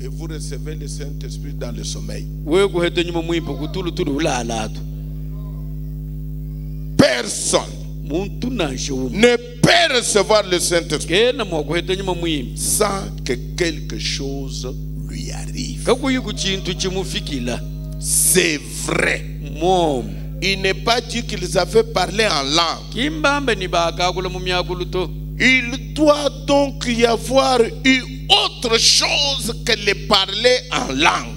Et vous recevez le Saint-Esprit dans le sommeil. Personne ne peut recevoir le Saint-Esprit sans que quelque chose lui arrive. C'est vrai. Il n'est pas dit qu'ils avaient parlé en langue. Il doit donc y avoir eu autre chose que les parler en langue.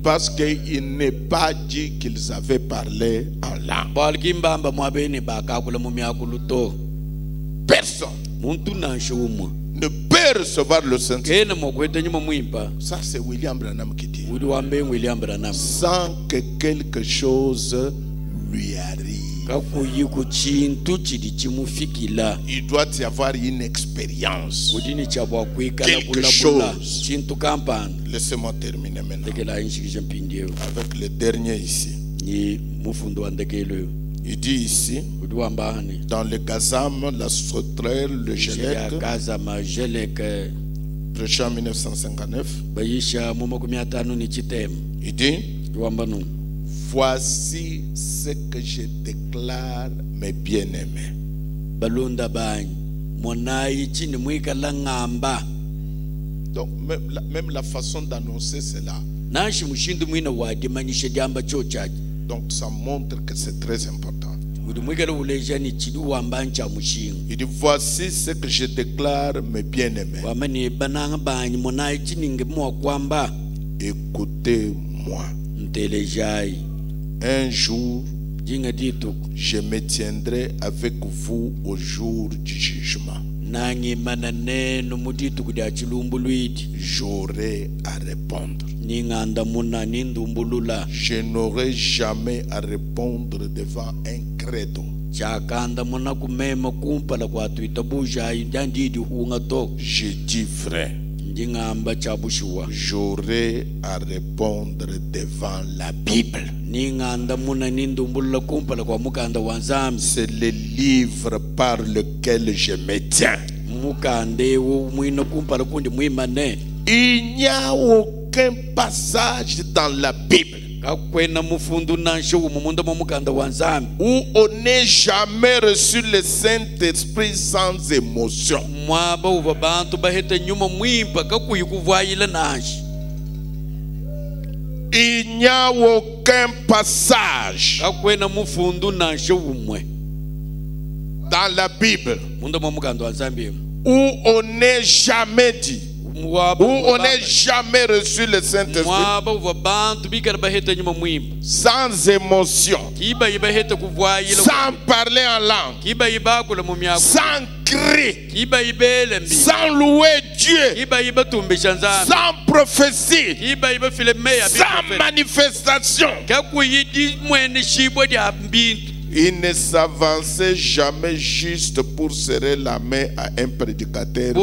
Parce qu'il n'est pas dit qu'ils avaient parlé en langue. Personne ne peut recevoir le Saint-Esprit. Ça, c'est William Branham qui dit. Sans que quelque chose lui arrive. Il doit y avoir une expérience. Quelque chose. Laissez-moi terminer maintenant avec le dernier ici. Il dit ici, dans le Gazam, la Sauterelle, le Gelec, prêché en 1959, il dit, voici ce que je déclare, mes bien-aimés. Donc, même la façon d'annoncer cela. Donc, ça montre que c'est très important. Il dit, voici ce que je déclare, mes bien-aimés. Écoutez-moi. Un jour, je me tiendrai avec vous au jour du jugement. J'aurai à répondre. Je n'aurai jamais à répondre devant un credo. Je dis vrai. J'aurai à répondre devant la Bible. C'est le livre par lequel je me tiens. Il n'y a aucun passage dans la Bible où on n'est jamais reçu le Saint-Esprit sans émotion. Il n'y a aucun passage dans la Bible où on n'est jamais dit, où on n'est jamais reçu le Saint-Esprit sans émotion, sans parler en langue, sans cri, sans louer Dieu, sans prophétie, sans manifestation. Il ne s'avançait jamais juste pour serrer la main à un prédicateur.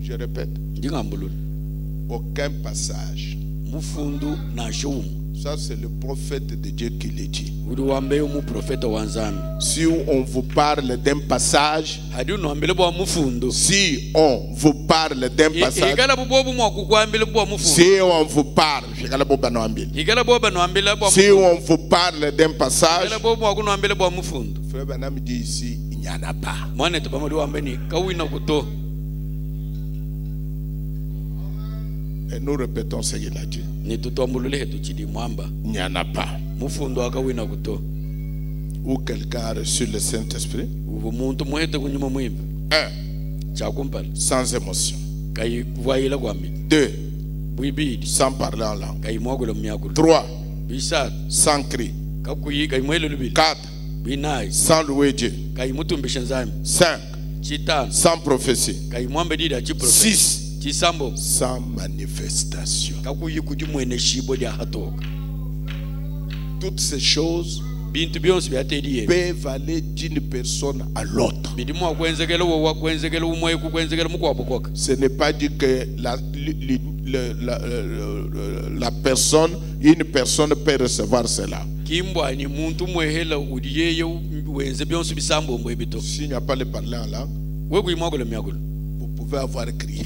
Je répète, aucun passage Ça, c'est le prophète de Dieu qui le dit. Si on vous parle d'un passage, si on vous parle d'un passage, si on vous parle, si on vous parle d'un passage, Frère Branham dit ici, il n'y en a pas. Et nous répétons ce qu'il a dit. Il n'y en a pas. Ou quelqu'un a reçu le Saint-Esprit. Un, sans émotion. Deux, sans parler en langue. Trois, sans cri. Quatre, sans louer Dieu. Cinq, sans prophétie. Six, sans manifestation. Toutes ces choses peuvent aller d'une personne à l'autre. Ce n'est pas dit que une personne peut recevoir cela. S'il n'y a pas le parler en langue, vous pouvez avoir crié.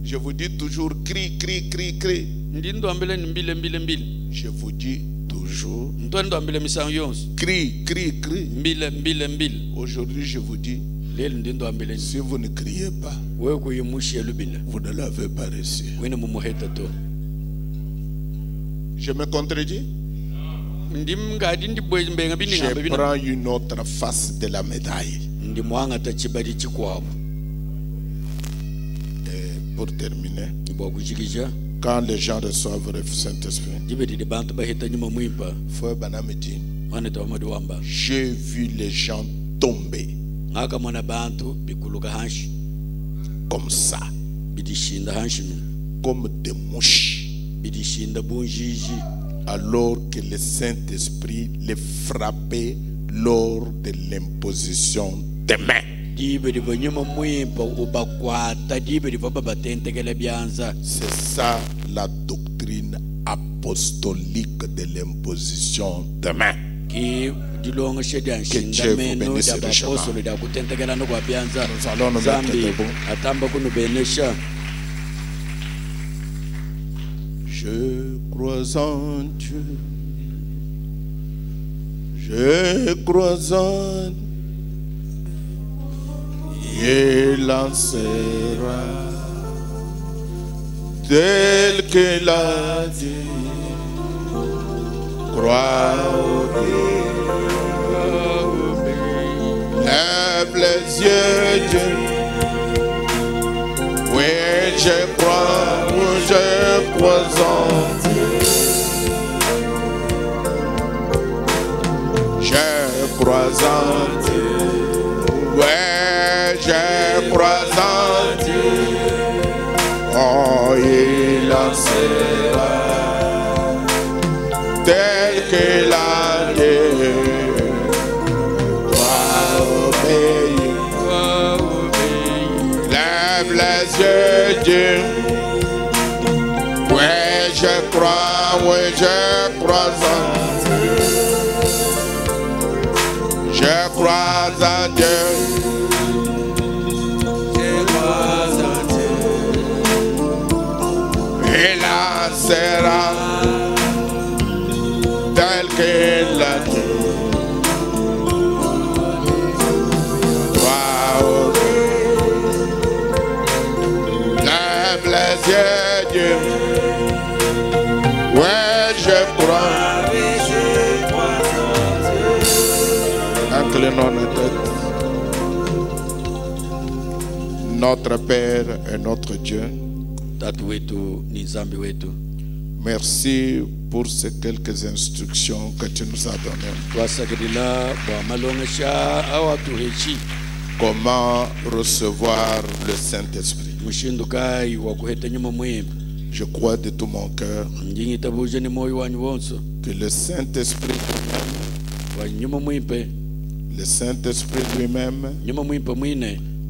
Je vous dis toujours crie, crie, crie, crie. Je vous dis toujours crie, crie, crie. Aujourd'hui, je vous dis, si vous ne criez pas, vous ne l'avez pas reçu. Je me contredis? Je prends une autre face de la médaille. Et pour terminer, quand les gens reçoivent le Saint-Esprit, Frère Branham dit, j'ai vu les gens tomber comme ça, comme des mouches, alors que le Saint-Esprit les frappait lors de l'imposition des mains. C'est ça la doctrine apostolique de l'imposition des mains. Que Dieu vous bénisse richement. Nous allons nous mettre debout. Je crois en Dieu. Je crois en Dieu. Il lancera tel qu'il a dit. Crois au Dieu. Lève les yeux, Dieu. Oui, je crois en Dieu. Je crois en Dieu. Ouais, je crois en Dieu. Oh, il lancera tel qu'il a dit. Toi obéir. Lève les yeux, Dieu. Ouais, je crois en Dieu. Je crois en Dieu. Il lancera tel qu'il a dit. Wow. Lève les yeux, Dieu. Ouais, je crois. Inclinons nos têtes. Notre Père et notre Dieu, merci pour ces quelques instructions que tu nous as données. Comment recevoir le Saint-Esprit? Je crois de tout mon cœur que le Saint-Esprit lui-même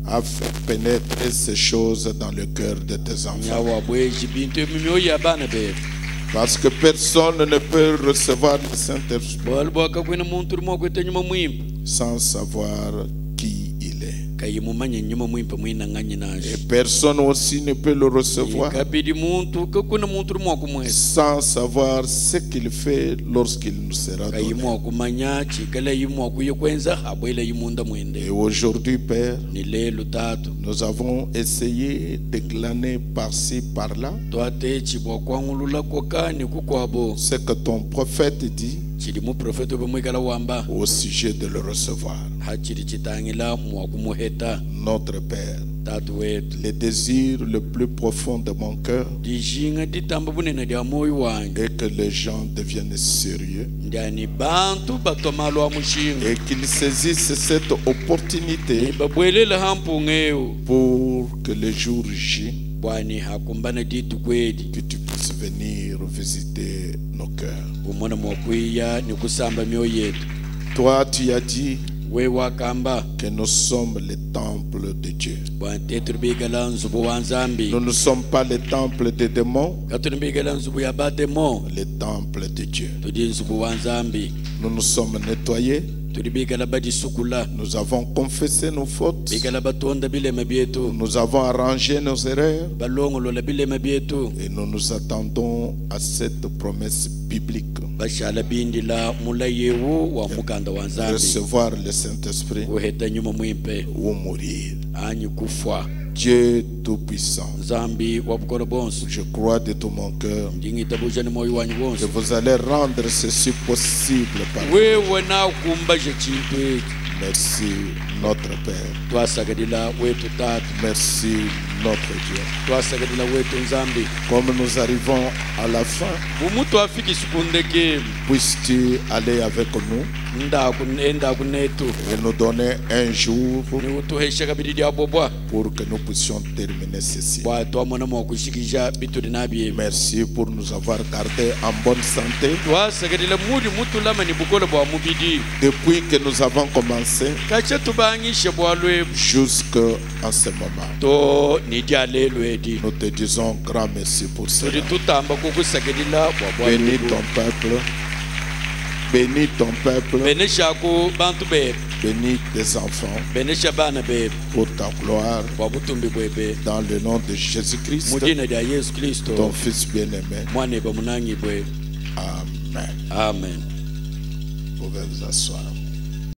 a fait pénétrer ces choses dans le cœur de tes enfants. Parce que personne ne peut recevoir le Saint-Esprit sans savoir qui il est. Et personne aussi ne peut le recevoir sans savoir ce qu'il fait lorsqu'il nous sera donné. Et aujourd'hui, Père, nous avons essayé de glaner par-ci, par-là ce que ton prophète dit au sujet de le recevoir. Notre Père, le désir le plus profond de mon cœur est que les gens deviennent sérieux et qu'ils saisissent cette opportunité pour que le jour J, que tu puisses venir visiter nos cœurs. Toi, tu as dit que nous sommes le temple de Dieu. Nous ne sommes pas le temple des démons, le temple de Dieu. Nous nous sommes nettoyés. Nous avons confessé nos fautes. Nous avons arrangé nos erreurs. Et nous nous attendons à cette promesse biblique. Recevoir le Saint-Esprit ou mourir. Dieu Tout-Puissant, je crois de tout mon cœur que vous allez rendre ceci possible par vous. Merci notre Père. Merci notre Dieu. Comme nous arrivons à la fin, puisses-tu aller avec nous et nous donner un jour pour que nous puissions terminer ceci. Merci pour nous avoir gardés en bonne santé depuis que nous avons commencé jusqu'à ce moment. Nous te disons grand merci pour cela. Bénis ton peuple. Bénis ton peuple. Bénis tes enfants pour ta gloire. Dans le nom de Jésus-Christ, ton Fils bien-aimé. Amen. Amen. Vous pouvez vous asseoir.